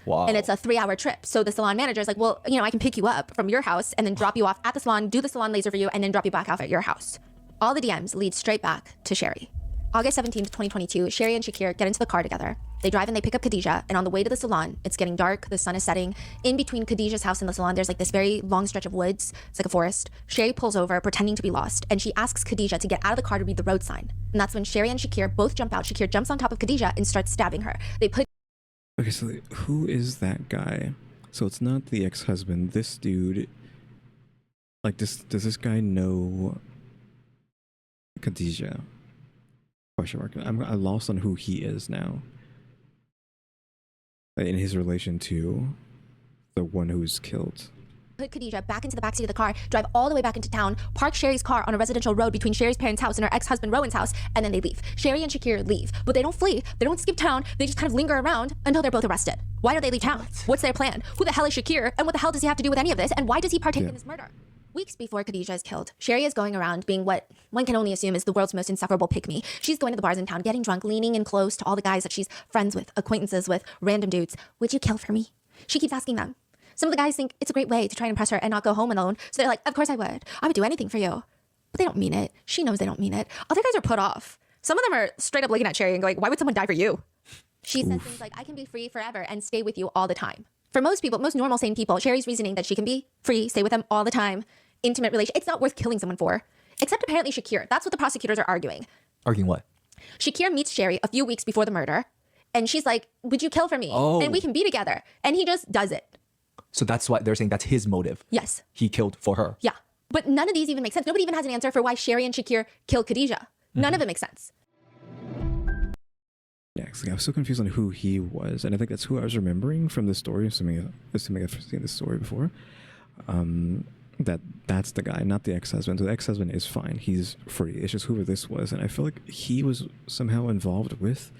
Wow. And it's a 3-hour trip. So the salon manager is like, "Well, you know, I can pick you up from your house and then drop you off at the salon, do the salon laser for you, and then drop you back off at your house." All the DMs lead straight back to Sherry. August 17th, 2022, Sherry and Shakir get into the car together. They drive and they pick up Khadijah, and on the way to the salon, it's getting dark, the sun is setting. In between Khadijah's house and the salon, there's like this very long stretch of woods. It's like a forest. Sherry pulls over, pretending to be lost, and she asks Khadijah to get out of the car to read the road sign. And that's when Sherry and Shakir both jump out. Shakir jumps on top of Khadijah and starts stabbing her. They put Okay, so who is that guy? So it's not the ex-husband. This dude, like, does this guy know Khadijah? Question mark. I'm lost on who he is now. In his relation to the one who's killed. Put Khadijah back into the backseat of the car, drive all the way back into town, park Sherry's car on a residential road between Sherry's parents' house and her ex-husband Rowan's house, and then they leave. Sherry and Shakir leave, but they don't flee. They don't skip town. They just kind of linger around until they're both arrested. Why do they leave town? What's their plan? Who the hell is Shakir? And what the hell does he have to do with any of this? And why does he partake in this murder? Weeks before Khadijah is killed, Sherry is going around being what one can only assume is the world's most insufferable pick-me. She's going to the bars in town, getting drunk, leaning in close to all the guys that she's friends with, acquaintances with, random dudes. "Would you kill for me?" She keeps asking them. Some of the guys think it's a great way to try and impress her and not go home alone. So they're like, "Of course I would. I would do anything for you." But they don't mean it. She knows they don't mean it. Other guys are put off. Some of them are straight up looking at Sherry and going, "Why would someone die for you?" She says things like, "I can be free forever and stay with you all the time." For most people, most normal, sane people, Sherry's reasoning that she can be free, stay with them all the time, intimate relation, it's not worth killing someone for. Except apparently Shakir. That's what the prosecutors are arguing. Arguing what? Shakir meets Sherry a few weeks before the murder. And she's like, "Would you kill for me? And we can be together." And he just does it. So that's why they're saying that's his motive. Yes. He killed for her. Yeah. But none of these even make sense. Nobody even has an answer for why Sherry and Shakir killed Khadijah. None of it makes sense. Yeah, 'cause I was so confused on who he was, and I think that's who I was remembering from the story, assuming I've seen this story before. That's the guy, not the ex-husband. So the ex-husband is fine; he's free. It's just whoever this was, and I feel like he was somehow involved with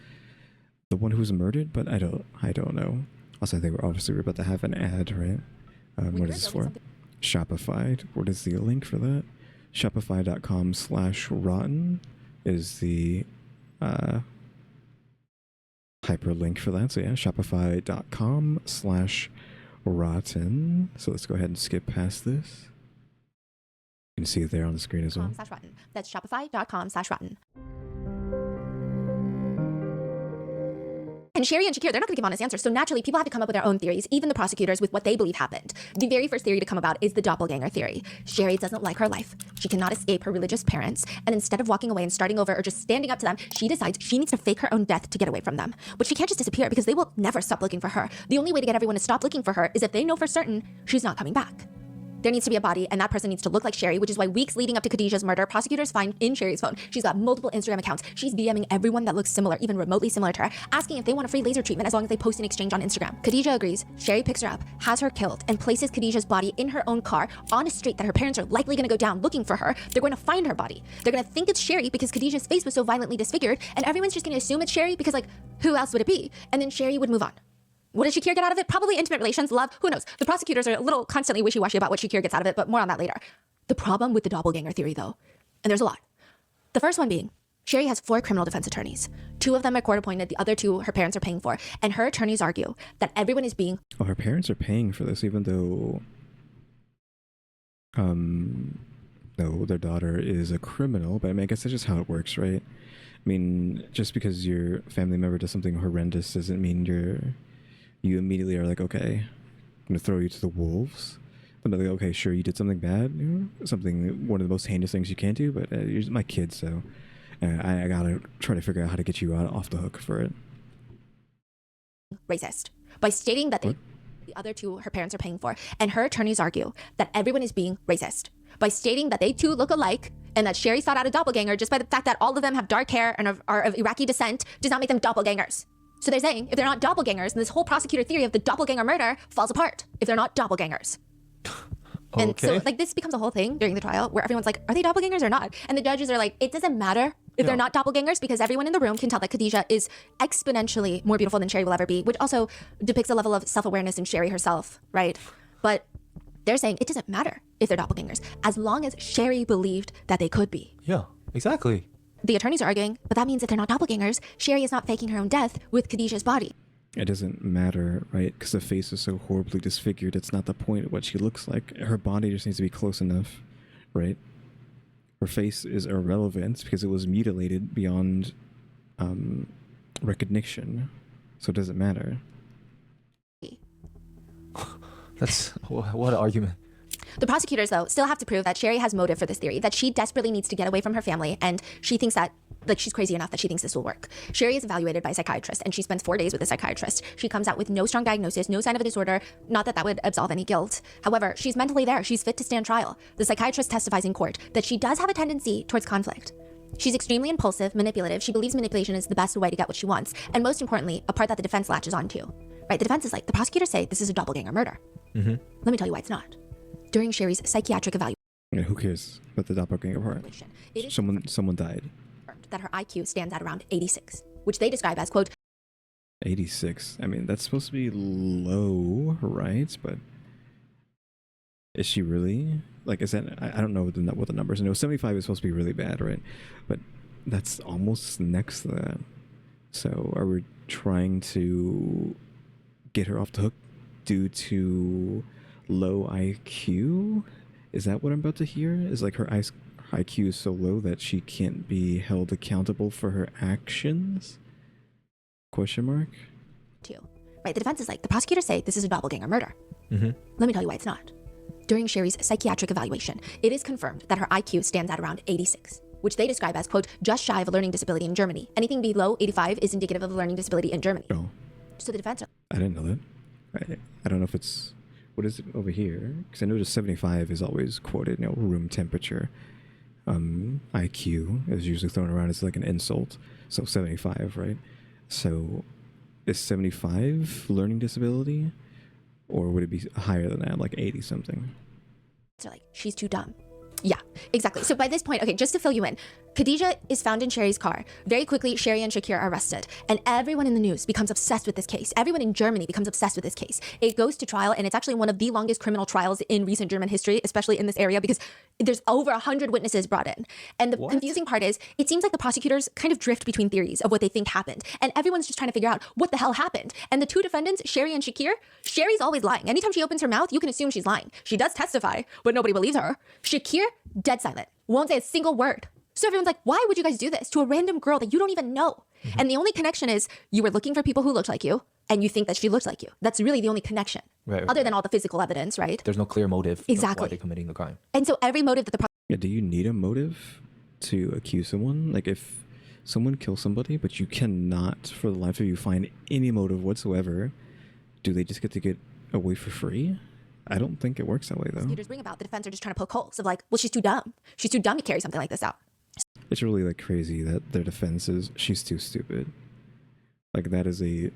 the one who was murdered, but I don't know. Also, I think we're about to have an ad, right? What is this for? Shopify. What is the link for that? Shopify.com/rotten is the hyperlink for that. So yeah, shopify.com/rotten. So let's go ahead and skip past this. You can see it there on the screen as well. .com/rotten. That's shopify.com/rotten. And Sherry and Shakir, they're not going to give honest answers. So naturally, people have to come up with their own theories, even the prosecutors, with what they believe happened. The very first theory to come about is the doppelganger theory. Sherry doesn't like her life. She cannot escape her religious parents. And instead of walking away and starting over or just standing up to them, she decides she needs to fake her own death to get away from them. But she can't just disappear because they will never stop looking for her. The only way to get everyone to stop looking for her is if they know for certain she's not coming back. There needs to be a body, and that person needs to look like Sherry, which is why weeks leading up to Khadijah's murder, prosecutors find in Sherry's phone, she's got multiple Instagram accounts. She's DMing everyone that looks similar, even remotely similar to her, asking if they want a free laser treatment as long as they post an exchange on Instagram. Khadijah agrees. Sherry picks her up, has her killed, and places Khadijah's body in her own car on a street that her parents are likely going to go down looking for her. They're going to find her body. They're going to think it's Sherry because Khadijah's face was so violently disfigured, and everyone's just going to assume it's Sherry because, like, who else would it be? And then Sherry would move on. What does Shakir get out of it? Probably intimate relations, love, who knows? The prosecutors are a little constantly wishy-washy about what Shakir gets out of it, but more on that later. The problem with the doppelganger theory, though, and there's a lot. The first one being, Sherry has 4 criminal defense attorneys. 2 of them are court-appointed, the other 2 her parents are paying for, and her attorneys argue that everyone is being... Oh, her parents are paying for this, even though... No, their daughter is a criminal, but I mean, I guess that's just how it works, right? I mean, just because your family member does something horrendous doesn't mean you immediately are like, okay, I'm gonna throw you to the wolves. But they're like, okay, sure, you did something bad, something, one of the most heinous things you can do, but you're my kid, so I gotta try to figure out how to get you off the hook for it. Racist. By stating that the other 2 her parents are paying for, and her attorneys argue that everyone is being racist. By stating that they too look alike, and that Sherry sought out a doppelganger just by the fact that all of them have dark hair and are of Iraqi descent does not make them doppelgangers. So they're saying if they're not doppelgangers, then this whole prosecutor theory of the doppelganger murder falls apart if they're not doppelgangers. And so, like, this becomes a whole thing during the trial where everyone's like, are they doppelgangers or not? And the judges are like, it doesn't matter if they're not doppelgangers because everyone in the room can tell that Khadijah is exponentially more beautiful than Sherry will ever be, which also depicts a level of self-awareness in Sherry herself, right? But they're saying it doesn't matter if they're doppelgangers as long as Sherry believed that they could be. Yeah, exactly. The attorneys are arguing, but that means if they're not doppelgangers, Sherry is not faking her own death with Khadijah's body. It doesn't matter, right? Because the face is so horribly disfigured. It's not the point of what she looks like. Her body just needs to be close enough, right? Her face is irrelevant because it was mutilated beyond recognition. So it doesn't matter. That's what an argument. The prosecutors, though, still have to prove that Sherry has motive for this theory, that she desperately needs to get away from her family, and she thinks that, like, she's crazy enough that she thinks this will work. Sherry is evaluated by a psychiatrist, and she spends 4 days with a psychiatrist. She comes out with no strong diagnosis, no sign of a disorder, not that that would absolve any guilt. However, she's mentally there. She's fit to stand trial. The psychiatrist testifies in court that she does have a tendency towards conflict. She's extremely impulsive, manipulative. She believes manipulation is the best way to get what she wants. And most importantly, a part that the defense latches onto. Right? The defense is like, the prosecutors say this is a doppelganger murder. Mm-hmm. Let me tell you why it's not. During Sherry's psychiatric evaluation, Yeah, who cares about the doppelganger part? it is Someone died. confirmed that her IQ stands at around 86, which they describe as, quote, 86. I mean, that's supposed to be low, right? But is she really? Like, is that? I don't know what the numbers are. No, 75 is supposed to be really bad, right? But that's almost next to that. So are we trying to get her off the hook due to low IQ? Is that what I'm about to hear? Is like her IQ is so low that she can't be held accountable for her actions? Question mark? two. Right, the defense is like, the prosecutors say this is a doppelganger murder. Mm-hmm. Let me tell you why it's not. During Sherry's psychiatric evaluation, it is confirmed that her IQ stands at around 86, which they describe as, quote, just shy of a learning disability in Germany. Anything below 85 is indicative of a learning disability in Germany. Oh, So the defense are I didn't know that. I don't know if it's, what is it over here? Because I noticed 75 is always quoted, room temperature. IQ is usually thrown around as like an insult. So 75, right? So is 75 learning disability? Or would it be higher than that, like 80 something? They're like, she's too dumb. Yeah, exactly. So by this point, okay, just to fill you in, Khadijah is found in Sherry's car. Very quickly, Sherry and Shakir are arrested. And everyone in the news becomes obsessed with this case. Everyone in Germany becomes obsessed with this case. It goes to trial, and it's actually one of the longest criminal trials in recent German history, especially in this area, because there's over 100 witnesses brought in. And the confusing part is, it seems like the prosecutors kind of drift between theories of what they think happened. And everyone's just trying to figure out what the hell happened. And the two defendants, Sherry and Shakir, Sherry's always lying. Anytime she opens her mouth, you can assume she's lying. She does testify, but nobody believes her. Shakir, dead silent. Won't say a single word. So everyone's like, why would you guys do this to a random girl that you don't even know? And the only connection is you were looking for people who looked like you and you think that she looks like you. That's really the only connection. Right, other than all the physical evidence, right? There's no clear motive Exactly of why they're committing the crime. And so every motive that the Yeah, do you need a motive to accuse someone? Like if someone kills somebody, but you cannot for the life of you find any motive whatsoever, do they just get to get away for free? I don't think it works that way though. prosecutors bring about, the defense are just trying to poke holes of like, well, she's too dumb. She's too dumb to carry something like this out. It's really like crazy that their defense is she's too stupid. Like that is a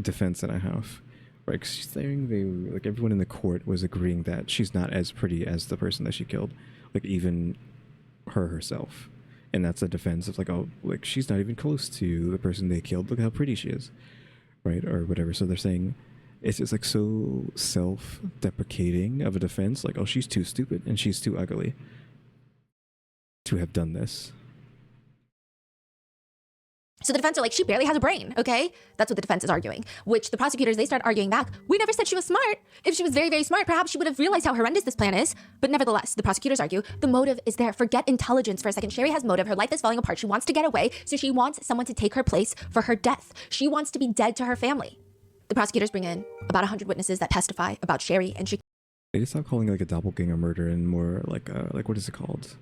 defense and a half. Right? 'Cause she's saying they like everyone in the court was agreeing that she's not as pretty as the person that she killed. Like even her herself. And that's a defense of like, oh, like she's not even close to the person they killed. Look how pretty she is. Right? Or whatever. So they're saying it's just like so self-deprecating of a defense. Like, oh, she's too stupid and she's too ugly to have done this. So the defense are like, she barely has a brain, okay? That's what the defense is arguing, which the prosecutors, they start arguing back. We never said she was smart. If she was very, very smart, perhaps she would have realized how horrendous this plan is. But nevertheless, the prosecutors argue the motive is there. Forget intelligence for a second. Sherry has motive. Her life is falling apart. She wants to get away. So she wants someone to take her place for her death. She wants to be dead to her family. The prosecutors bring in about 100 witnesses that testify about Sherry, and she... They just stop calling it like a doppelganger murder and more like what is it called?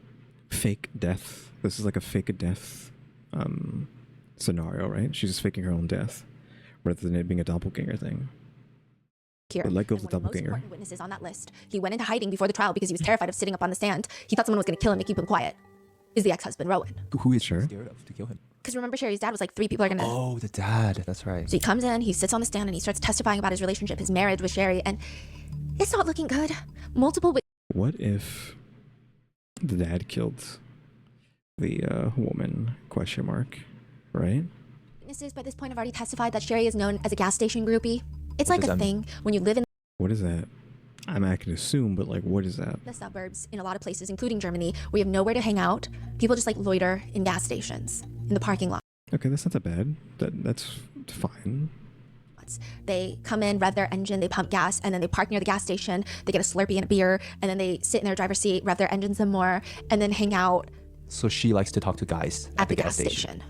Fake death. This is like a fake death scenario, right? She's just faking her own death rather than it being a doppelganger thing. But let go of the one of the most doppelganger. important witnesses on that list. He went into hiding before the trial because he was terrified of sitting up on the stand. He thought someone was going to kill him to keep him quiet. Is the ex-husband, Rowan. Who is Sure. scared of to kill him? Because remember, Sherry's dad was like, 3 people are going to... Oh, the dad. That's right. So he comes in, he sits on the stand, and he starts testifying about his relationship, his marriage with Sherry, and it's not looking good. Multiple What if the dad killed the woman, question mark, right? witnesses by this point have already testified that Sherry is known as a gas station groupie. It's What like does a that mean? thing when you live in What is that? I can assume, but like, what is that? the suburbs in a lot of places, including Germany, where you have nowhere to hang out. People just like loiter in gas stations, in the parking lot. Okay, that's not that bad. That's fine. They come in, rev their engine, they pump gas, and then they park near the gas station. They get a Slurpee and a beer, and then they sit in their driver's seat, rev their engine some more, and then hang out So she likes to talk to guys at the gas station.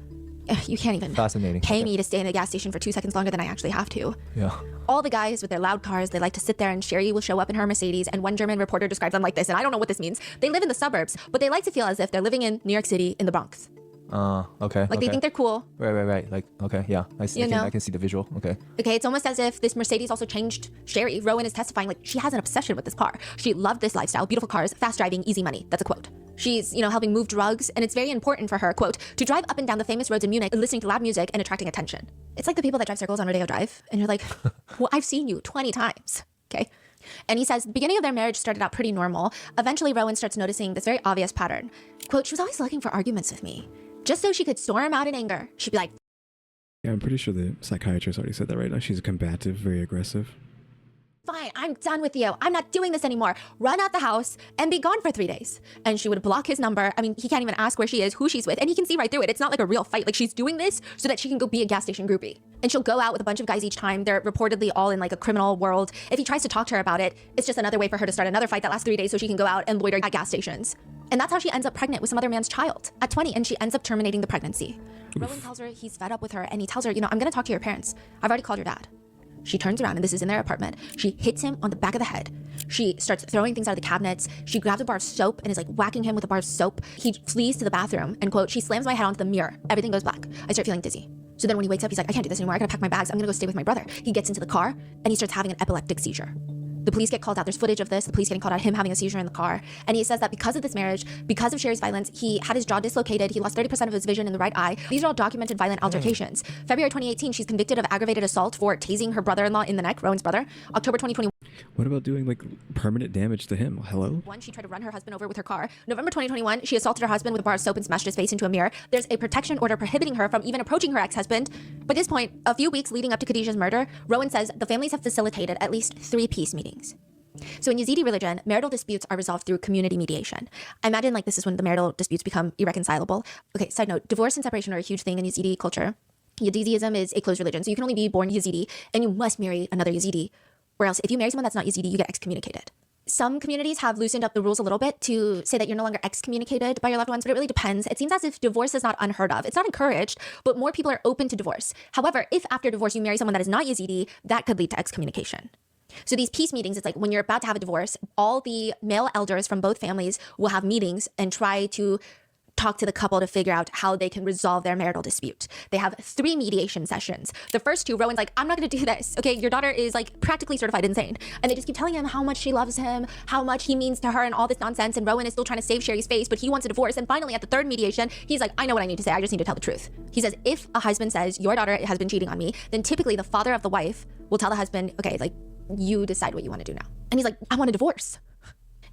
You can't even Fascinating. pay Okay. me to stay in the gas station for 2 seconds longer than I actually have to. Yeah. All the guys with their loud cars, they like to sit there, and Sherry will show up in her Mercedes, and one German reporter describes them like this, and I don't know what this means. They live in the suburbs, but they like to feel as if they're living in New York City in the Bronx. Okay. Like they think they're cool. Right. Like, okay, yeah. I see. You know? I can see the visual. Okay. Okay, it's almost as if this Mercedes also changed Sherry. Rowan is testifying like she has an obsession with this car. She loved this lifestyle, beautiful cars, fast driving, easy money. That's a quote. She's, helping move drugs, and it's very important for her, quote, to drive up and down the famous roads in Munich, listening to loud music and attracting attention. It's like the people that drive circles on Rodeo Drive, and you're like, well, I've seen you 20 times, okay? And he says the beginning of their marriage started out pretty normal. Eventually, Rowan starts noticing this very obvious pattern. Quote, she was always looking for arguments with me, just so she could storm out in anger. She'd be like, Yeah, I'm pretty sure the psychiatrist already said that right now. She's combative, very aggressive. fine, I'm done with you. I'm not doing this anymore. Run out the house and be gone for 3 days. And she would block his number. I mean, he can't even ask where she is, who she's with, and he can see right through it. It's not like a real fight. Like, she's doing this so that she can go be a gas station groupie. And she'll go out with a bunch of guys each time. They're reportedly all in like a criminal world. If he tries to talk to her about it, it's just another way for her to start another fight that lasts 3 days so she can go out and loiter at gas stations. And that's how she ends up pregnant with some other man's child at 20, and she ends up terminating the pregnancy. Rowan tells her he's fed up with her, and he tells her, I'm gonna talk to your parents. I've already called your dad. She turns around, and this is in their apartment. She hits him on the back of the head. She starts throwing things out of the cabinets. She grabs a bar of soap and is like whacking him with a bar of soap. He flees to the bathroom and, quote, she slams my head onto the mirror. Everything goes black. I start feeling dizzy. So then when he wakes up, he's like, I can't do this anymore. I gotta pack my bags. I'm gonna go stay with my brother. He gets into the car and he starts having an epileptic seizure. The police get called out. There's footage of this. The police getting called out, him having a seizure in the car. And he says that because of this marriage, because of Sherry's violence, he had his jaw dislocated. He lost 30% of his vision in the right eye. These are all documented violent altercations. February 2018, she's convicted of aggravated assault for tasing her brother-in-law in the neck, Rowan's brother. October 2021, What about doing like permanent damage to him? Hello? she tried to run her husband over with her car. November 2021, she assaulted her husband with a bar of soap and smashed his face into a mirror. There's a protection order prohibiting her from even approaching her ex-husband. By this point, a few weeks leading up to Khadijah's murder, Rowan says the families have facilitated at least 3 peace meetings. So in Yazidi religion, marital disputes are resolved through community mediation. I imagine like this is when the marital disputes become irreconcilable. Okay, side note, divorce and separation are a huge thing in Yazidi culture. Yazidism is a closed religion, so you can only be born Yazidi and you must marry another Yazidi, or else if you marry someone that's not Yazidi, you get excommunicated. some communities have loosened up the rules a little bit to say that you're no longer excommunicated by your loved ones, but it really depends. It seems as if divorce is not unheard of. It's not encouraged, but more people are open to divorce. However, if after divorce you marry someone that is not Yazidi, that could lead to excommunication. So these peace meetings, it's like when you're about to have a divorce, all the male elders from both families will have meetings and try to talk to the couple to figure out how they can resolve their marital dispute. They have 3 mediation sessions. The first 2, Rowan's like, I'm not gonna do this. Okay, your daughter is like practically certified insane. And they just keep telling him how much she loves him, how much he means to her and all this nonsense. And Rowan is still trying to save Sherry's face, but he wants a divorce. And finally at the 3rd mediation, he's like, I know what I need to say. I just need to tell the truth. He says, if a husband says, your daughter has been cheating on me, then typically the father of the wife will tell the husband, okay, like you decide what you want to do now. And he's like, I want a divorce.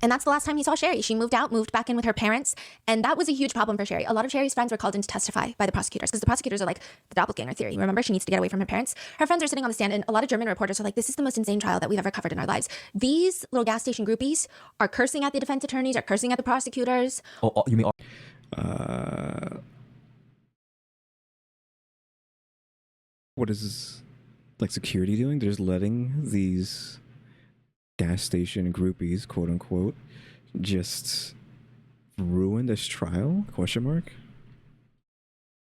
And that's the last time he saw Sherry. She moved back in with her parents. And that was a huge problem for Sherry. A lot of Sherry's friends were called in to testify by the prosecutors because the prosecutors are like, the doppelganger theory. Remember, she needs to get away from her parents. Her friends are sitting on the stand and a lot of German reporters are like, this is the most insane trial that we've ever covered in our lives. These little gas station groupies are cursing at the defense attorneys, are cursing at the prosecutors. Oh, you mean what is like security doing? They're just letting these gas station groupies, quote unquote, just ruin this trial? Question mark.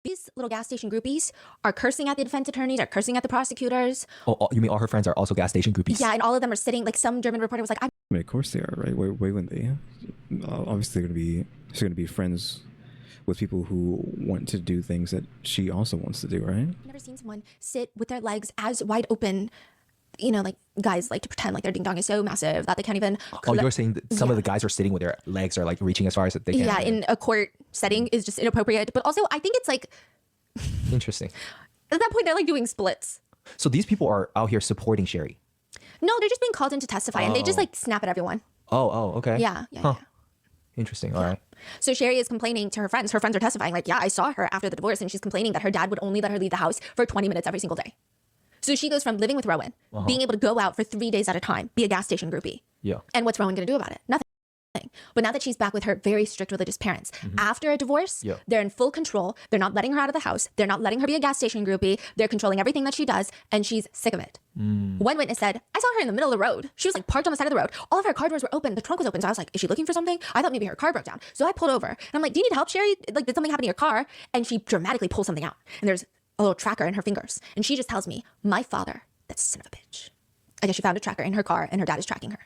These little gas station groupies are cursing at the defense attorneys, are cursing at the prosecutors. Oh, you mean all her friends are also gas station groupies? Yeah, and all of them are sitting, like some German reporter was like, I mean, of course they are, right? Why wouldn't they? Obviously, she's gonna be friends with people who want to do things that she also wants to do, right? I've never seen someone sit with their legs as wide open. You know, like guys like to pretend like their ding dong is so massive that they can't even. Oh, you're saying that some of the guys are sitting with their legs are like reaching as far as they can. Yeah, in a court setting is just inappropriate. But also, I think it's like. Interesting. At that point, they're like doing splits. So these people are out here supporting Sherry. No, they're just being called in to testify, and they just like snap at everyone. Oh, okay. Yeah. Interesting. All right. So Sherry is complaining to her friends. Her friends are testifying like, yeah, I saw her after the divorce, and she's complaining that her dad would only let her leave the house for 20 minutes every single day. So she goes from living with Rowan, being able to go out for 3 days at a time, be a gas station groupie. Yeah. And what's Rowan going to do about it? Nothing. But now that she's back with her very strict religious parents, after a divorce, they're in full control. They're not letting her out of the house. They're not letting her be a gas station groupie. They're controlling everything that she does, and she's sick of it. One witness said, I saw her in the middle of the road. She was like parked on the side of the road. All of her car doors were open. The trunk was open. So I was like, is she looking for something? I thought maybe her car broke down. So I pulled over. And I'm like, do you need help, Sherry? Like, did something happen to your car? And she dramatically pulls something out. And there's a little tracker in her fingers. And she just tells me, my father, that son of a bitch. I guess she found a tracker in her car, and her dad is tracking her.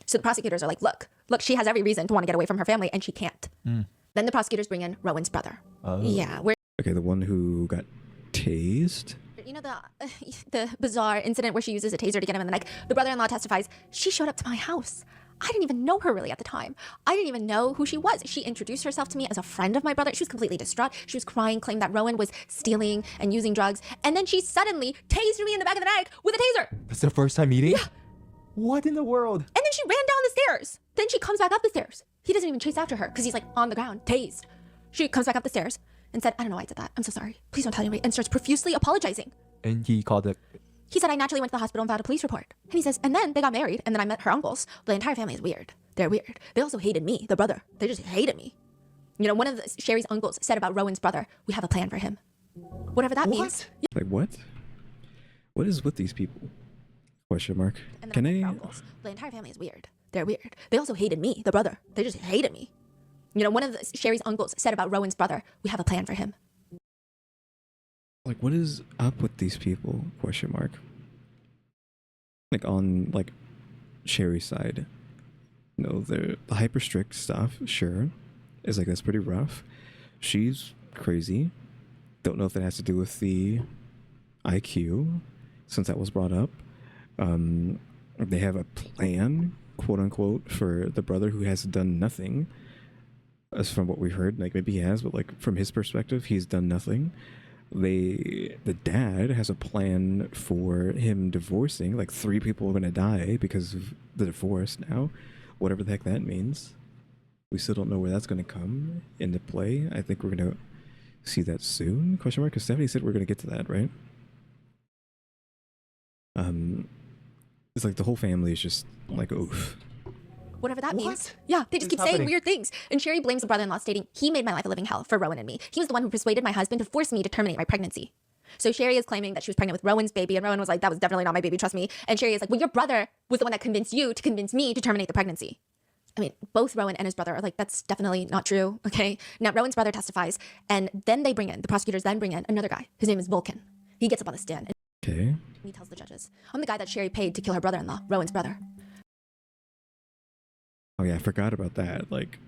So the prosecutors are like, look, she has every reason to want to get away from her family, and she can't. Then the prosecutors bring in Rowan's brother. Yeah. Okay, the one who got tased? You know the bizarre incident where she uses a taser to get him in the neck? The brother-in-law testifies, she showed up to my house. I didn't even know her really at the time. I didn't even know who she was. She introduced herself to me as a friend of my brother. She was completely distraught. She was crying, claimed that Rowan was stealing and using drugs. And then she suddenly tased me in the back of the neck with a taser. That's their first time meeting? Yeah. What in the world? And then she ran down the stairs. Then she comes back up the stairs. He doesn't even chase after her because he's like on the ground, tased. She comes back up the stairs and said, I don't know why I did that. I'm so sorry. Please don't tell anybody. And starts profusely apologizing. And he called it. He said, I naturally went to the hospital and filed a police report. And he says, and then they got married. And then I met her uncles. The entire family is weird. They're weird. They also hated me, the brother. They just hated me. You know, one of Sherry's uncles said about Rowan's brother, we have a plan for him. Whatever that means. Like what? What is with these people? Question mark. And then Can I met I? her uncles. The entire family is weird. They're weird. They also hated me, the brother. They just hated me. You know, one of Sherry's uncles said about Rowan's brother, we have a plan for him. Like, what is up with these people? Question mark. Like on like Sherry's side, you know, the hyper strict stuff. Sure, is like that's pretty rough. She's crazy. Don't know if that has to do with the IQ, since that was brought up. They have a plan, quote unquote, for the brother who has done nothing. As from what we've heard, like maybe he has, but like from his perspective, he's done nothing. The dad has a plan for him divorcing. Like 3 people are gonna die because of the divorce now, whatever the heck that means. We still don't know where that's gonna come into play. I think we're gonna see that soon. Question mark? Because Stephanie said we're gonna get to that, right? It's like the whole family is just like oof. Whatever that What? means. Yeah, they just keep saying weird things. And Sherry blames the brother-in-law, stating he made my life a living hell for Rowan and me. He was the one who persuaded my husband to force me to terminate my pregnancy. So Sherry is claiming that she was pregnant with Rowan's baby, and Rowan was like, that was definitely not my baby, trust me. And Sherry is like, well, your brother was the one that convinced you to convince me to terminate the pregnancy. I mean, both Rowan and his brother are like, that's definitely not true, okay? Now, Rowan's brother testifies, and then the prosecutors then bring in another guy. His name is Vulcan. He gets up on the stand, and he tells the judges, I'm the guy that Sherry paid to kill her brother-in-law, Rowan's brother. Oh yeah, I forgot about that. Like,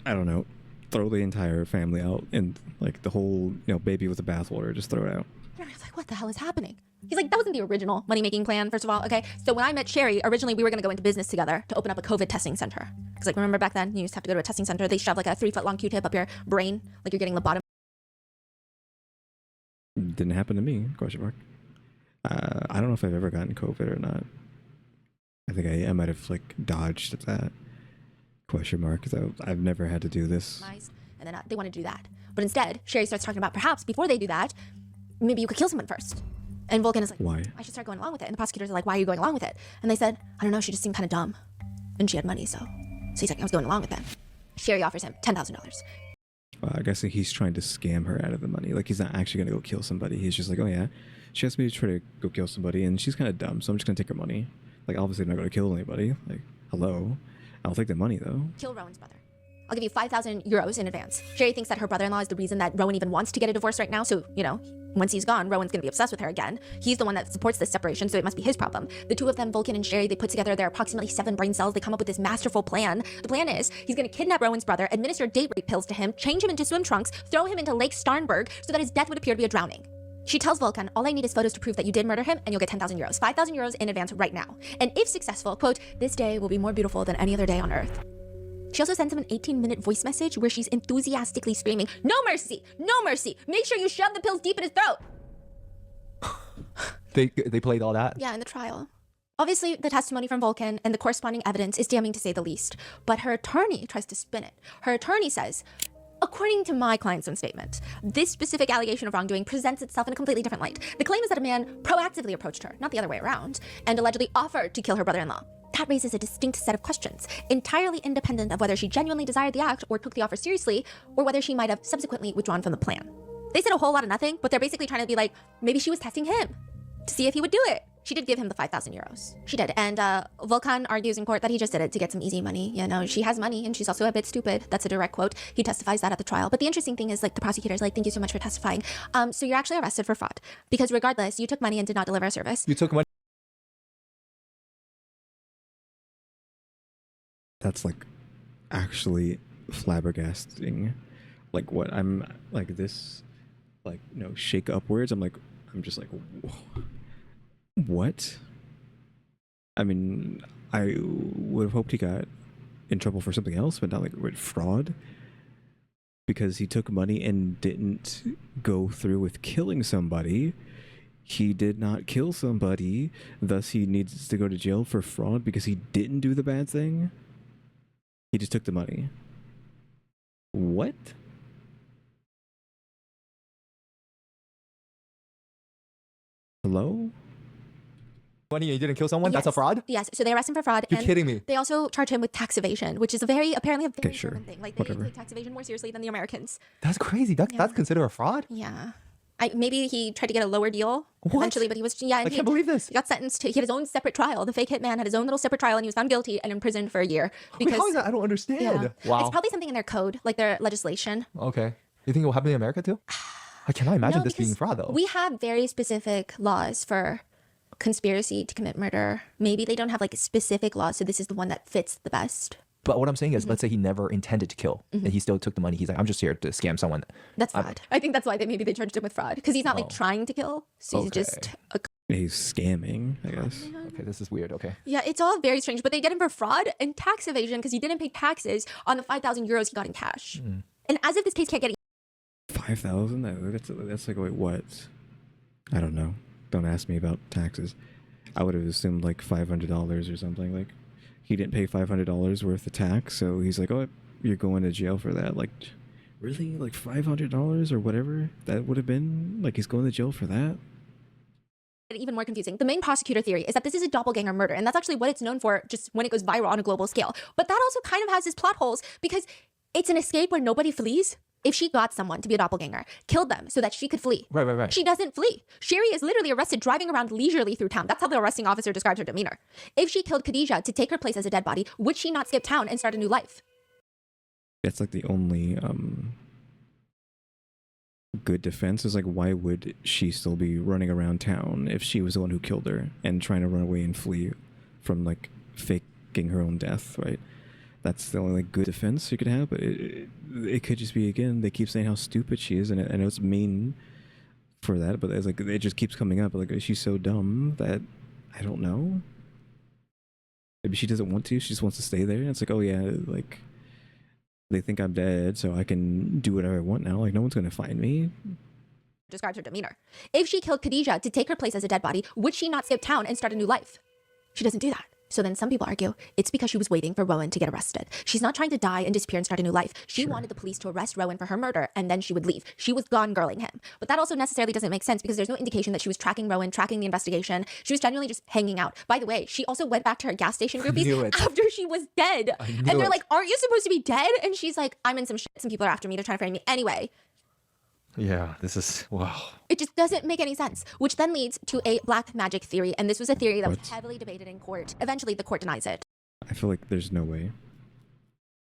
I don't know, throw the entire family out and like the whole, baby with the bathwater, just throw it out. And I was like, what the hell is happening? He's like, that wasn't the original money-making plan, first of all, okay? So when I met Sherry, originally we were gonna go into business together to open up a COVID testing center. Because like, remember back then, you used to have to go to a testing center, they shove like a 3-foot-long Q-tip up your brain, like you're getting the bottom. Didn't happen to me, question mark. I don't know if I've ever gotten COVID or not. I think I might have like dodged that, question mark, because I've never had to do this. And then they want to do that. But instead, Sherry starts talking about perhaps before they do that, maybe you could kill someone first. And Vulcan is like, why? I should start going along with it. And the prosecutors are like, why are you going along with it? And they said, I don't know, she just seemed kind of dumb. And she had money, so he's like, I was going along with that. Sherry offers him $10,000. I guess he's trying to scam her out of the money. Like, he's not actually going to go kill somebody. He's just like, oh yeah, she asked me to try to go kill somebody, and she's kind of dumb, so I'm just going to take her money. Like, obviously I'm not going to kill anybody. Like, hello? I'll take the money, though. Kill Rowan's brother. I'll give you 5,000 euros in advance. Sherry thinks that her brother-in-law is the reason that Rowan even wants to get a divorce right now. So, once he's gone, Rowan's gonna be obsessed with her again. He's the one that supports this separation, so it must be his problem. The two of them, Vulcan and Sherry, they put together their approximately 7 brain cells. They come up with this masterful plan. The plan is he's gonna kidnap Rowan's brother, administer date rape pills to him, change him into swim trunks, throw him into Lake Starnberg so that his death would appear to be a drowning. She tells Vulcan, all I need is photos to prove that you did murder him, and you'll get 10,000 euros. 5,000 euros in advance right now. And if successful, quote, this day will be more beautiful than any other day on earth. She also sends him an 18-minute voice message where she's enthusiastically screaming, no mercy, no mercy. Make sure you shove the pills deep in his throat. They played all that? Yeah, in the trial. Obviously, the testimony from Vulcan and the corresponding evidence is damning to say the least. But her attorney tries to spin it. Her attorney says, according to my client's own statement, this specific allegation of wrongdoing presents itself in a completely different light. The claim is that a man proactively approached her, not the other way around, and allegedly offered to kill her brother-in-law. That raises a distinct set of questions, entirely independent of whether she genuinely desired the act or took the offer seriously, or whether she might have subsequently withdrawn from the plan. They said a whole lot of nothing, but they're basically trying to be like, maybe she was testing him to see if he would do it. She did give him the 5,000 euros. She did. And Vulcan argues in court that he just did it to get some easy money. She has money and she's also a bit stupid. That's a direct quote. He testifies that at the trial. But the interesting thing is, like, the prosecutor's like, thank you so much for testifying. So you're actually arrested for fraud because regardless, you took money and did not deliver a service. You took money. That's like actually flabbergasting. Like, what I'm like this, like, shake upwards. I'm just like, whoa. What? I mean, I would have hoped he got in trouble for something else, but not like with fraud, because he took money and didn't go through with killing somebody. He did not kill somebody, thus he needs to go to jail for fraud because he didn't do the bad thing. He just took the money. What? Hello? Money and you didn't kill someone? Yes. That's a fraud? Yes. So they arrest him for fraud. You're and kidding me. They also charge him with tax evasion, which is apparently a very German thing. Like, they Whatever. take tax evasion more seriously than the Americans. That's crazy. That's considered a fraud? Yeah. Maybe he tried to get a lower deal eventually, but he was, I can't believe this. He got sentenced to, he had his own separate trial. The fake hitman had his own little separate trial and he was found guilty and imprisoned for a year. Because, how is that? I don't understand. Yeah. Wow. It's probably something in their code, like their legislation. Okay. You think it will happen in America too? I cannot imagine No, this being because fraud though. We have very specific laws for conspiracy to commit murder. Maybe they don't have like specific laws, so this is the one that fits the best. But what I'm saying is, let's say he never intended to kill, and he still took the money. He's like, I'm just here to scam someone. That's fraud. I think that's why maybe they charged him with fraud, because he's not like trying to kill, so he's just He's scamming, I guess. Okay, this is weird. Okay. Yeah, it's all very strange. But they get him for fraud and tax evasion because he didn't pay taxes on the 5,000 euros he got in cash. And as if this case can't get 5,000? That's like, wait, what? I don't know. Don't ask me about taxes. I would have assumed like $500 or something. Like, he didn't pay $500 worth of tax, so he's like, oh, you're going to jail for that. Like, really? Like $500 or whatever that would have been? Like, he's going to jail for that? even more confusing. The main prosecutor theory is that this is a doppelganger murder, and that's actually what it's known for just when it goes viral on a global scale. But that also kind of has its plot holes because it's an escape where nobody flees. If she got someone to be a doppelganger, killed them so that she could flee. Right. She doesn't flee. Sherry is literally arrested driving around leisurely through town. That's how the arresting officer described her demeanor. If she killed Khadijah to take her place as a dead body, would she not skip town and start a new life? That's like the only good defense is like, why would she still be running around town if she was the one who killed her and trying to run away and flee from like faking her own death, right? That's the only like good defense you could have, but it could just be, again, they keep saying how stupid she is, and I know it's mean for that, but it's like it just keeps coming up. Like, she's so dumb that I don't know. Maybe she doesn't want to. She just wants to stay there. And it's like, oh yeah, like they think I'm dead, so I can do whatever I want now. Like, no one's gonna find me. Describes her demeanor. If she killed Khadijah to take her place as a dead body, would she not skip town and start a new life? She doesn't do that. So then some people argue it's because she was waiting for Rowan to get arrested. She's not trying to die and disappear and start a new life. She wanted the police to arrest Rowan for her murder, and then she would leave. She was gone girling him. But that also necessarily doesn't make sense because there's no indication that she was tracking Rowan, tracking the investigation. She was genuinely just hanging out. By the way, she also went back to her gas station groupies after she was dead. And they're like, aren't you supposed to be dead? And she's like, I'm in some shit. Some people are after me. They're trying to find me. Anyway. Yeah, this is, wow. It just doesn't make any sense, which then leads to a black magic theory. And this was a theory that was heavily debated in court. Eventually, the court denies it. I feel like there's no way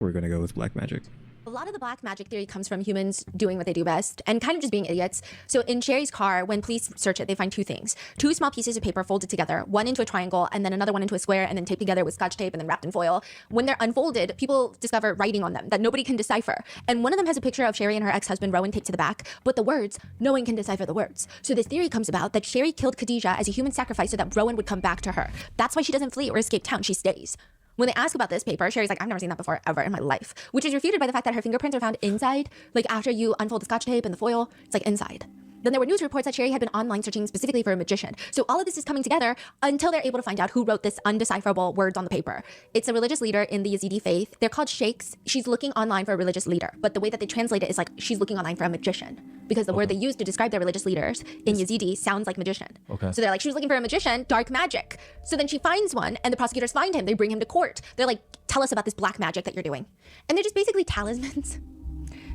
we're going to go with black magic. A lot of the black magic theory comes from humans doing what they do best and kind of just being idiots. So in Sherry's car, when police search it, they find two things. Two small pieces of paper folded together, one into a triangle and then another one into a square and then taped together with scotch tape and then wrapped in foil. When they're unfolded, people discover writing on them that nobody can decipher. And one of them has a picture of Sherry and her ex-husband Rowan taped to the back, but the words, no one can decipher the words. So this theory comes about that Sherry killed Khadijah as a human sacrifice so that Rowan would come back to her. That's why she doesn't flee or escape town, she stays. When they ask about this paper, Sherry's like, I've never seen that before ever in my life, which is refuted by the fact that her fingerprints are found inside. Like after you unfold the scotch tape and the foil, it's like inside. Then there were news reports that Sherry had been online searching specifically for a magician. So all of this is coming together until they're able to find out who wrote this undecipherable words on the paper. It's a religious leader in the Yazidi faith. They're called sheikhs. She's looking online for a religious leader, but the way that they translate it is like she's looking online for a magician because the word they use to describe their religious leaders in Yazidi sounds like magician. Okay. So they're like, she was looking for a magician, dark magic. So then she finds one and the prosecutors find him. They bring him to court. They're like, tell us about this black magic that you're doing. And they're just basically talismans.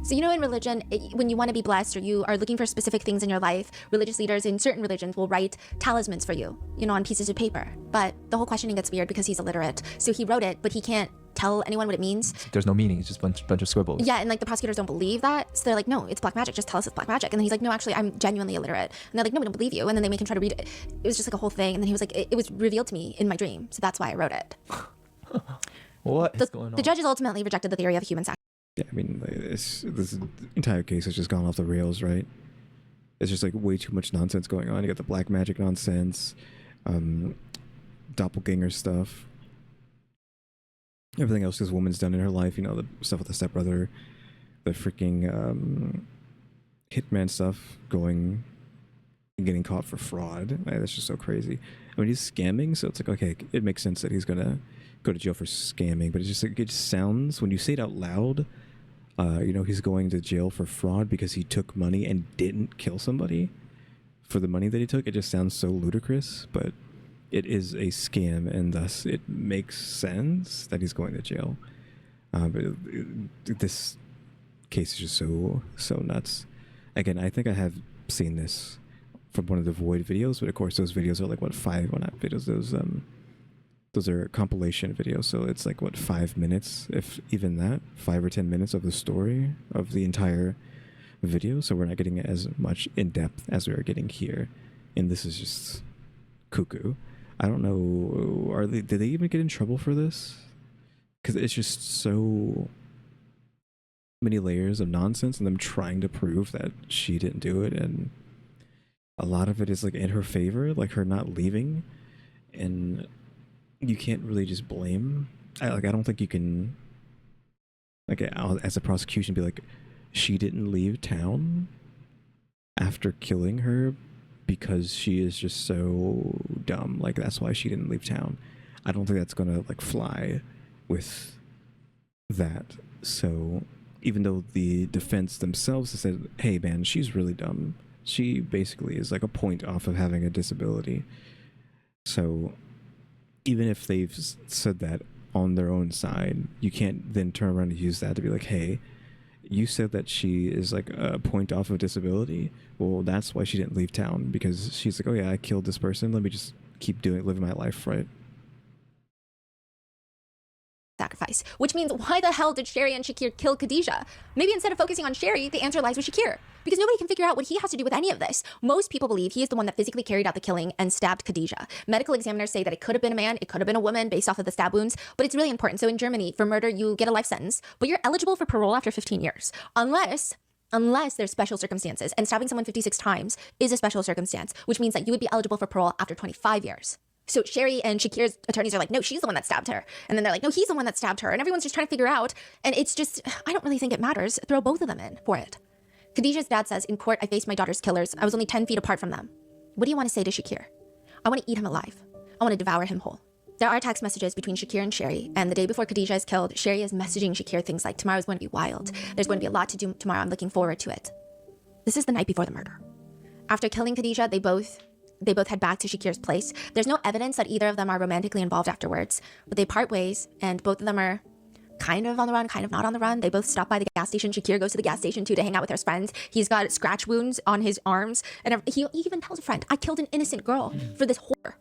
So, you know, in religion, when you want to be blessed or you are looking for specific things in your life, religious leaders in certain religions will write talismans for you, you know, on pieces of paper. But the whole questioning gets weird because he's illiterate. So he wrote it, but he can't tell anyone what it means. There's no meaning. It's just a bunch of scribbles. Yeah, and like the prosecutors don't believe that. So they're like, no, it's black magic. Just tell us it's black magic. And then he's like, no, actually, I'm genuinely illiterate. And they're like, no, we don't believe you. And then they make him try to read it. It was just like a whole thing. And then he was like, it was revealed to me in my dream. So that's why I wrote it. What is going on? The judges ultimately rejected the theory of human sacrifice. Yeah, I mean, this entire case has just gone off the rails, right? It's just like way too much nonsense going on. You got the black magic nonsense, doppelganger stuff, everything else this woman's done in her life. You know, the stuff with the stepbrother, the freaking hitman stuff, going and getting caught for fraud. That's just so crazy. I mean, he's scamming, so it's like, okay, it makes sense that he's gonna go to jail for scamming, but it's just like, it just sounds, when you say it out loud, you know, he's going to jail for fraud because he took money and didn't kill somebody for the money that he took. It just sounds so ludicrous, but it is a scam, and thus it makes sense that he's going to jail. This case is just so nuts. Again, I think I have seen this from one of the Void videos, but of course those videos are like, what, not videos, those are compilation videos, so it's like, what, 5 minutes, if even that, 5 or 10 minutes of the story of the entire video, so we're not getting as much in depth as we are getting here, and this is just cuckoo. I don't know, did they even get in trouble for this? Because it's just so many layers of nonsense and them trying to prove that she didn't do it, and a lot of it is like in her favor, like her not leaving, and you can't really just blame. I don't think you can, like, as a prosecution, be like, she didn't leave town after killing her because she is just so dumb. Like, that's why she didn't leave town. I don't think that's gonna like fly with that. So even though the defense themselves has said, hey man, she's really dumb, she basically is like a point off of having a disability. So even if they've said that on their own side, you can't then turn around and use that to be like, hey, you said that she is like a point off of disability. Well, that's why she didn't leave town, because she's like, oh yeah, I killed this person. Let me just keep living my life, right? Sacrifice, which means why the hell did Sherry and Shakir kill Khadijah? Maybe instead of focusing on Sherry, the answer lies with Shakir, because nobody can figure out what he has to do with any of this. Most people believe he is the one that physically carried out the killing and stabbed Khadijah. Medical examiners say that it could have been a man, it could have been a woman based off of the stab wounds, but it's really important. So in Germany, for murder, you get a life sentence, but you're eligible for parole after 15 years, unless there's special circumstances, and stabbing someone 56 times is a special circumstance, which means that you would be eligible for parole after 25 years. So Sherry and Shakir's attorneys are like, no, she's the one that stabbed her. And then they're like, no, he's the one that stabbed her. And everyone's just trying to figure out. And it's just, I don't really think it matters. Throw both of them in for it. Khadijah's dad says, in court, I faced my daughter's killers. I was only 10 feet apart from them. What do you want to say to Shakir? I want to eat him alive. I want to devour him whole. There are text messages between Shakir and Sherry. And the day before Khadijah is killed, Sherry is messaging Shakir things like, tomorrow's going to be wild. There's going to be a lot to do tomorrow. I'm looking forward to it. This is the night before the murder. After killing Khadijah, they both head back to Shakir's place. There's no evidence that either of them are romantically involved afterwards, but they part ways, and both of them are kind of on the run, kind of not on the run. They both stop by the gas station. Shakir goes to the gas station too to hang out with his friends. He's got scratch wounds on his arms, and he even tells a friend, I killed an innocent girl for this whore.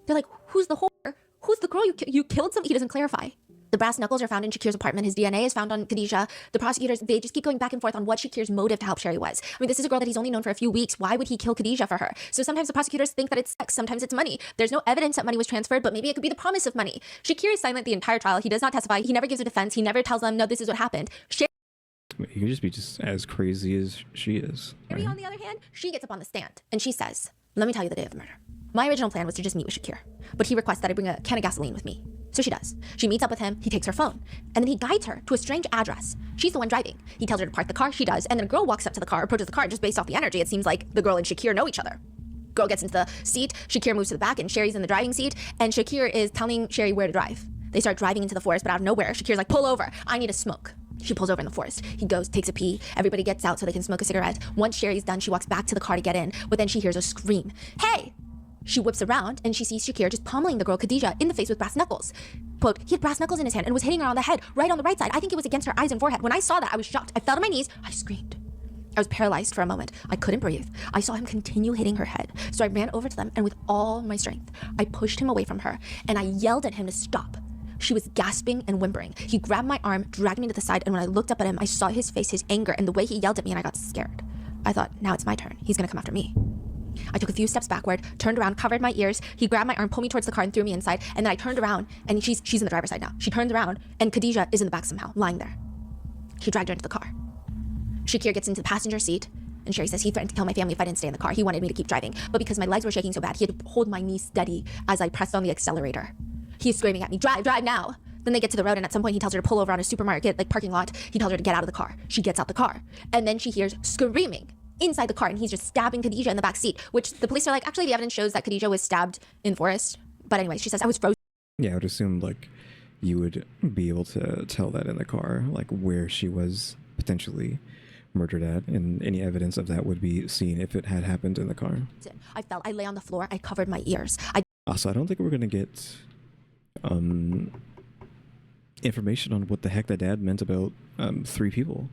They're like, who's the whore? Who's the girl you killed? He doesn't clarify. The brass knuckles are found in Shakir's apartment. His DNA is found on Khadijah. The prosecutors, they just keep going back and forth on what Shakir's motive to help Sherry was. I mean, this is a girl that he's only known for a few weeks. Why would he kill Khadijah for her? So sometimes the prosecutors think that it's sex. Sometimes it's money. There's no evidence that money was transferred, but maybe it could be the promise of money. Shakir is silent the entire trial. He does not testify. He never gives a defense. He never tells them, no, this is what happened. Sherry, He could just be just as crazy as she is. Right? on the other hand, she gets up on the stand and she says, let me tell you the day of the murder. My original plan was to just meet with Shakir, but he requests that I bring a can of gasoline with me. So she does. She meets up with him, he takes her phone, and then he guides her to a strange address. She's the one driving. He tells her to park the car, she does, and then a girl walks up to the car, approaches the car, just based off the energy. It seems like the girl and Shakir know each other. Girl gets into the seat, Shakir moves to the back, and Sherry's in the driving seat, and Shakir is telling Sherry where to drive. They start driving into the forest, but out of nowhere, Shakir's like, pull over, I need a smoke. She pulls over in the forest. He goes, takes a pee. Everybody gets out so they can smoke a cigarette. Once Sherry's done, she walks back to the car to get in, but then she hears a scream. Hey! She whips around and she sees Shakir just pummeling the girl Khadijah in the face with brass knuckles. Quote, he had brass knuckles in his hand and was hitting her on the head, right on the right side. I think it was against her eyes and forehead. When I saw that, I was shocked. I fell to my knees. I screamed. I was paralyzed for a moment. I couldn't breathe. I saw him continue hitting her head. So I ran over to them and with all my strength, I pushed him away from her and I yelled at him to stop. She was gasping and whimpering. He grabbed my arm, dragged me to the side, and when I looked up at him, I saw his face, his anger, and the way he yelled at me, and I got scared. I thought, now it's my turn. He's gonna come after me. I took a few steps backward, turned around, covered my ears. He grabbed my arm, pulled me towards the car, and threw me inside. And then I turned around, and she's in the driver's side now. She turns around, and Khadijah is in the back somehow, lying there. He dragged her into the car. Shakir gets into the passenger seat, and Sherry says he threatened to kill my family if I didn't stay in the car. He wanted me to keep driving. But because my legs were shaking so bad, he had to hold my knee steady as I pressed on the accelerator. He is screaming at me, drive now. Then they get to the road, and at some point he tells her to pull over on a supermarket, like parking lot. He tells her to get out of the car. She gets out the car. And then she hears screaming inside the car, and he's just stabbing Khadijah in the back seat, which the police are like, actually the evidence shows that Khadijah was stabbed in forest. But anyway, she says, I was frozen. Yeah, I would assume like you would be able to tell that in the car, like where she was potentially murdered at, and any evidence of that would be seen if it had happened in the car. I fell. I lay on the floor. I covered my ears. Also, I don't think we're gonna get information on what the heck that dad meant about 3 people.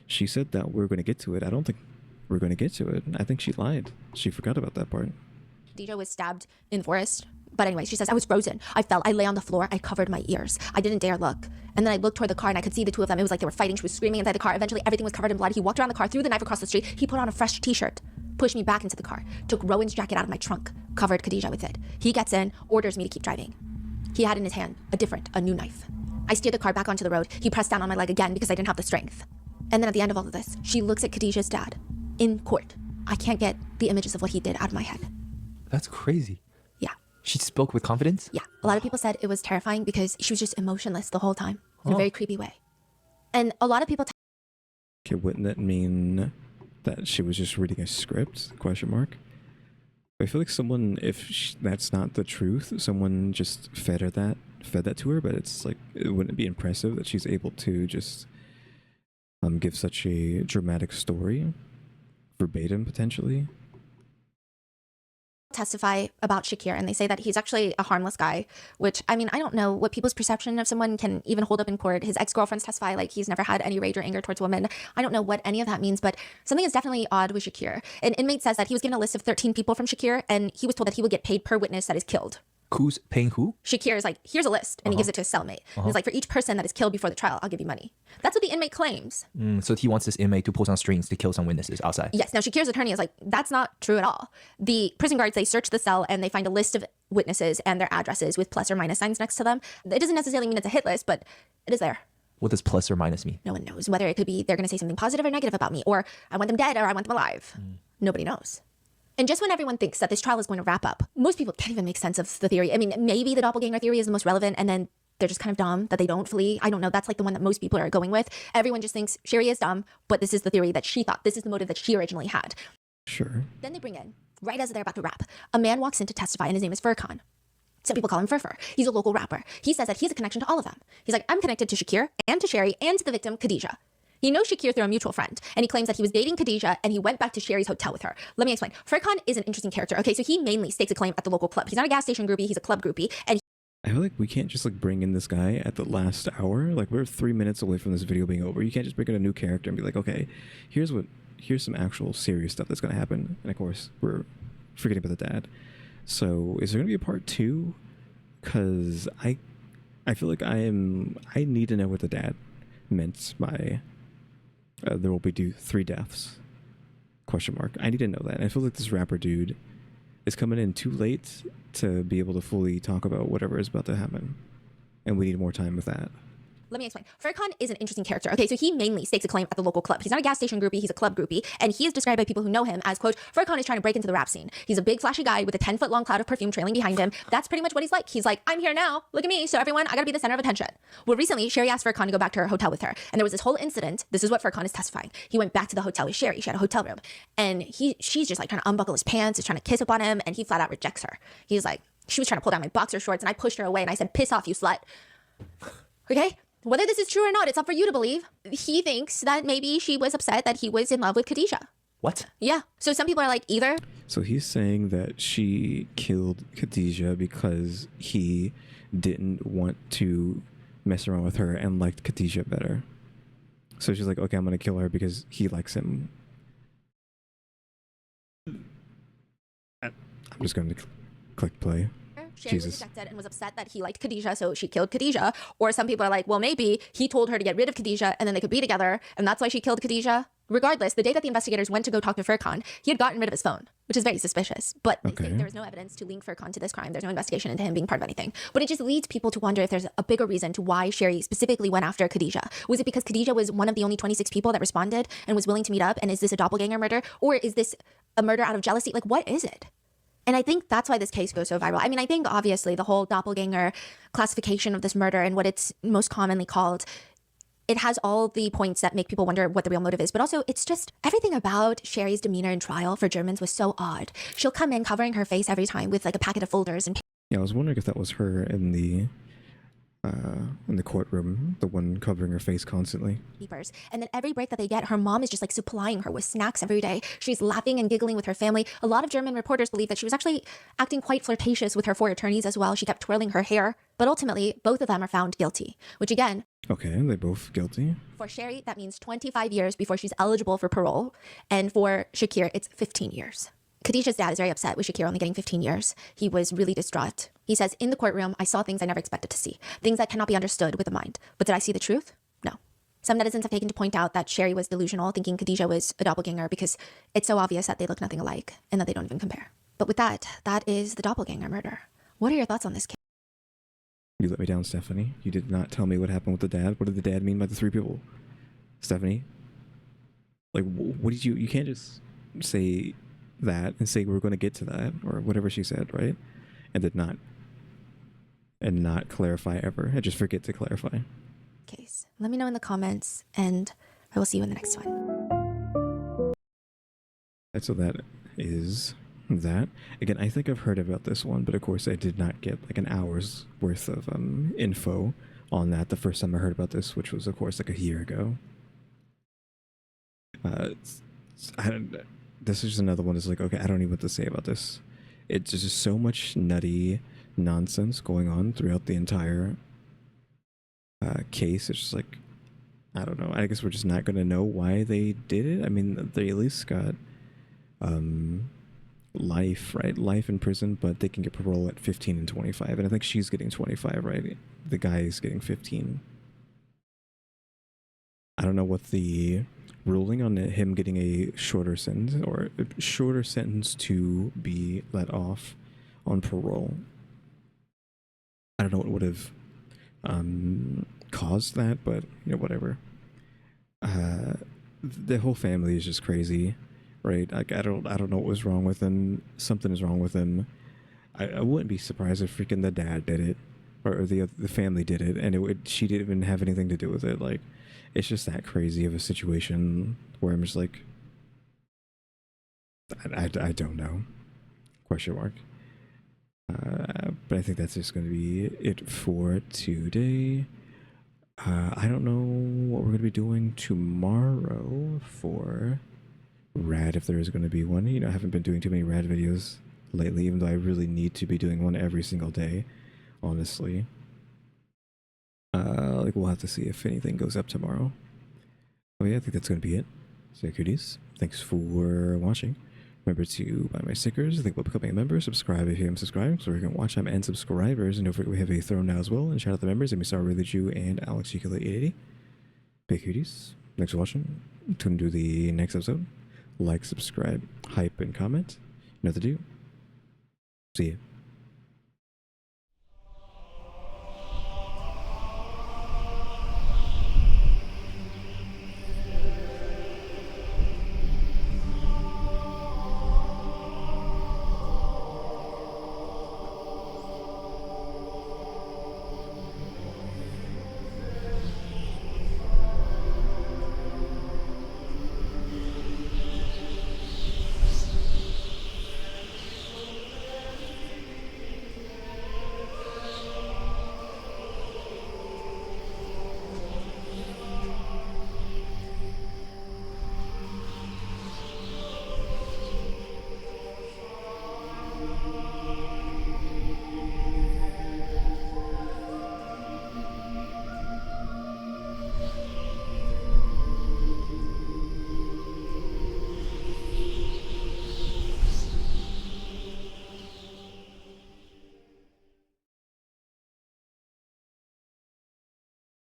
She said that we're gonna get to it. I don't think we're gonna get to it. I think she lied. She forgot about that part. Khadijah was stabbed in forest. But anyway, she says, I was frozen. I fell. I lay on the floor. I covered my ears. I didn't dare look. And then I looked toward the car and I could see the two of them. It was like they were fighting. She was screaming inside the car. Eventually, everything was covered in blood. He walked around the car, threw the knife across the street. He put on a fresh t-shirt, pushed me back into the car, took Rowan's jacket out of my trunk, covered Khadijah with it. He gets in, orders me to keep driving. He had in his hand a new knife. I steered the car back onto the road. He pressed down on my leg again because I didn't have the strength. And then at the end of all of this, she looks at Khadijah's dad in court. I can't get the images of what he did out of my head. That's crazy. Yeah. She spoke with confidence? Yeah. A lot of people said it was terrifying because she was just emotionless the whole time in a very creepy way. And a lot of people... Okay, wouldn't that mean that she was just reading a script? Question mark. I feel like someone, if that's not the truth, someone just fed that to her, but it's like, it wouldn't be impressive that she's able to just give such a dramatic story verbatim potentially. testify about Shakir, and they say that he's actually a harmless guy, which, I mean, I don't know what people's perception of someone can even hold up in court. His ex-girlfriends testify like he's never had any rage or anger towards women. I don't know what any of that means, but something is definitely odd with Shakir. An inmate says that he was given a list of 13 people from Shakir, and he was told that he would get paid per witness that is killed. Who's paying who? Shakir is like, here's a list, and he gives it to his cellmate. And he's like, for each person that is killed before the trial, I'll give you money. That's what the inmate claims. So he wants this inmate to pull some strings to kill some witnesses outside. Yes. Now, Shakir's attorney is like, that's not true at all. The prison guards, they search the cell and they find a list of witnesses and their addresses with plus or minus signs next to them. It doesn't necessarily mean it's a hit list, but it is there. What does plus or minus mean? No one knows whether it could be they're going to say something positive or negative about me, or I want them dead or I want them alive. Nobody knows. And just when everyone thinks that this trial is going to wrap up, most people can't even make sense of the theory. I mean, maybe the doppelganger theory is the most relevant, and then they're just kind of dumb that they don't flee. I don't know. That's like the one that most people are going with. Everyone just thinks Sherry is dumb, but this is the theory that she thought. This is the motive that she originally had. Sure. Then they bring in, right as they're about to wrap, a man walks in to testify, and his name is Furkan. Some people call him Furfur. He's a local rapper. He says that he has a connection to all of them. He's like, I'm connected to Shakir and to Sherry and to the victim, Khadijah. He knows Shakir through a mutual friend, and he claims that he was dating Khadijah and he went back to Sherry's hotel with her. Let me explain. Furkan is an interesting character. Okay, so he mainly stakes a claim at the local club. He's not a gas station groupie, he's a club groupie, and I feel like we can't just like bring in this guy at the last hour. Like we're 3 minutes away from this video being over. You can't just bring in a new character and be like, okay, here's some actual serious stuff that's gonna happen. And of course, we're forgetting about the dad. So is there gonna be a part 2? Because I feel like I need to know what the dad meant by there will be 3 deaths. Question mark. I need to know that. And I feel like this rapper dude is coming in too late to be able to fully talk about whatever is about to happen. And we need more time with that. let me explain. Furkan is an interesting character. Okay, so he mainly stakes a claim at the local club. He's not a gas station groupie, he's a club groupie, and he is described by people who know him as, quote, Furkan is trying to break into the rap scene. He's a big flashy guy with a 10-foot long cloud of perfume trailing behind him. That's pretty much what he's like. He's like, I'm here now, look at me, so everyone, I gotta be the center of attention. Well, recently, Sherry asked Furkan to go back to her hotel with her, and there was this whole incident. This is what Furkan is testifying. He went back to the hotel with Sherry. She had a hotel room, and she's just like trying to unbuckle his pants, is trying to kiss up on him, and he flat out rejects her. He's like, she was trying to pull down my boxer shorts, and I pushed her away, and I said, piss off, you slut. Okay? Whether this is true or not, it's up for you to believe. He thinks that maybe she was upset that he was in love with Khadijah. What? Yeah. So some people are like, either. So he's saying that she killed Khadijah because he didn't want to mess around with her and liked Khadijah better. So she's like, okay, I'm going to kill her because he likes him. I'm just going to click play. Sherry was rejected and was upset that he liked Khadijah, so she killed Khadijah. Or some people are like, well, maybe he told her to get rid of Khadijah and then they could be together, and that's why she killed Khadijah. Regardless, the day that the investigators went to go talk to Furkan, he had gotten rid of his phone, which is very suspicious. But they think there was no evidence to link Furkan to this crime. There's no investigation into him being part of anything. But it just leads people to wonder if there's a bigger reason to why Sherry specifically went after Khadijah. Was it because Khadijah was one of the only 26 people that responded and was willing to meet up? And is this a doppelganger murder? Or is this a murder out of jealousy? Like, what is it? And I think that's why this case goes so viral. I mean, I think obviously the whole doppelganger classification of this murder and what it's most commonly called, it has all the points that make people wonder what the real motive is. But also, it's just everything about Sherry's demeanor in trial for Germans was so odd. She'll come in covering her face every time with like a packet of folders and yeah, I was wondering if that was her in the courtroom, the one covering her face constantly. papers. And then every break that they get, her mom is just like supplying her with snacks every day. She's laughing and giggling with her family. A lot of German reporters believe that she was actually acting quite flirtatious with her 4 attorneys as well. She kept twirling her hair. But ultimately, both of them are found guilty, which again, Okay, they both guilty. for Sherry, that means 25 years before she's eligible for parole. And for Shakir, it's 15 years. Khadijah's dad is very upset with Shakir only getting 15 years. He was really distraught. He says, in the courtroom, I saw things I never expected to see. Things that cannot be understood with the mind. But did I see the truth? No. Some netizens have taken to point out that Sherry was delusional, thinking Khadijah was a doppelganger because it's so obvious that they look nothing alike and that they don't even compare. But with that, that is the doppelganger murder. What are your thoughts on this case? You let me down, Stephanie. You did not tell me what happened with the dad. What did the dad mean by the 3 people? Stephanie? Like, what did you can't just say that and say we're going to get to that or whatever she said, right? And did not clarify ever. And just forget to clarify. Case. Let me know in the comments and I will see you in the next one. And so that is that. Again, I think I've heard about this one, but of course I did not get like an hour's worth of info on that the first time I heard about this, which was of course like a year ago. This is just another one that's like, okay, I don't even know what to say about this. it's just so much nutty nonsense going on throughout the entire case. It's just like, I don't know. I guess we're just not going to know why they did it. I mean, they at least got life, right? Life in prison, but they can get parole at 15 and 25. And I think she's getting 25, right? The guy is getting 15. I don't know what the ruling on him getting a shorter sentence or a shorter sentence to be let off on parole. I don't know what would have caused that, but you know, whatever. The whole family is just crazy, right? Like I don't know what was wrong with him. Something is wrong with him. I wouldn't be surprised if freaking the dad did it, or the family did it, and she didn't even have anything to do with it. Like, it's just that crazy of a situation where I'm just like, I don't know. Question mark. But I think that's just going to be it for today. I don't know what we're going to be doing tomorrow for Rad, if there is going to be one. You know, I haven't been doing too many Rad videos lately, even though I really need to be doing one every single day, honestly. Like, we'll have to see if anything goes up tomorrow. Oh yeah, I think that's going to be it. So, Kyuuties, thanks for watching. Remember to buy my stickers, think about becoming a member, subscribe if you haven't subscribed, so we can watch time and subscribers, and don't forget we have a throne now as well, and shout out the members, EmmyStarr, RaleyDrew, and alexgkiller 880. Big Kyuuties, thanks for watching. Tune into the next episode. Like, subscribe, hype, and comment. You know what to do. See ya.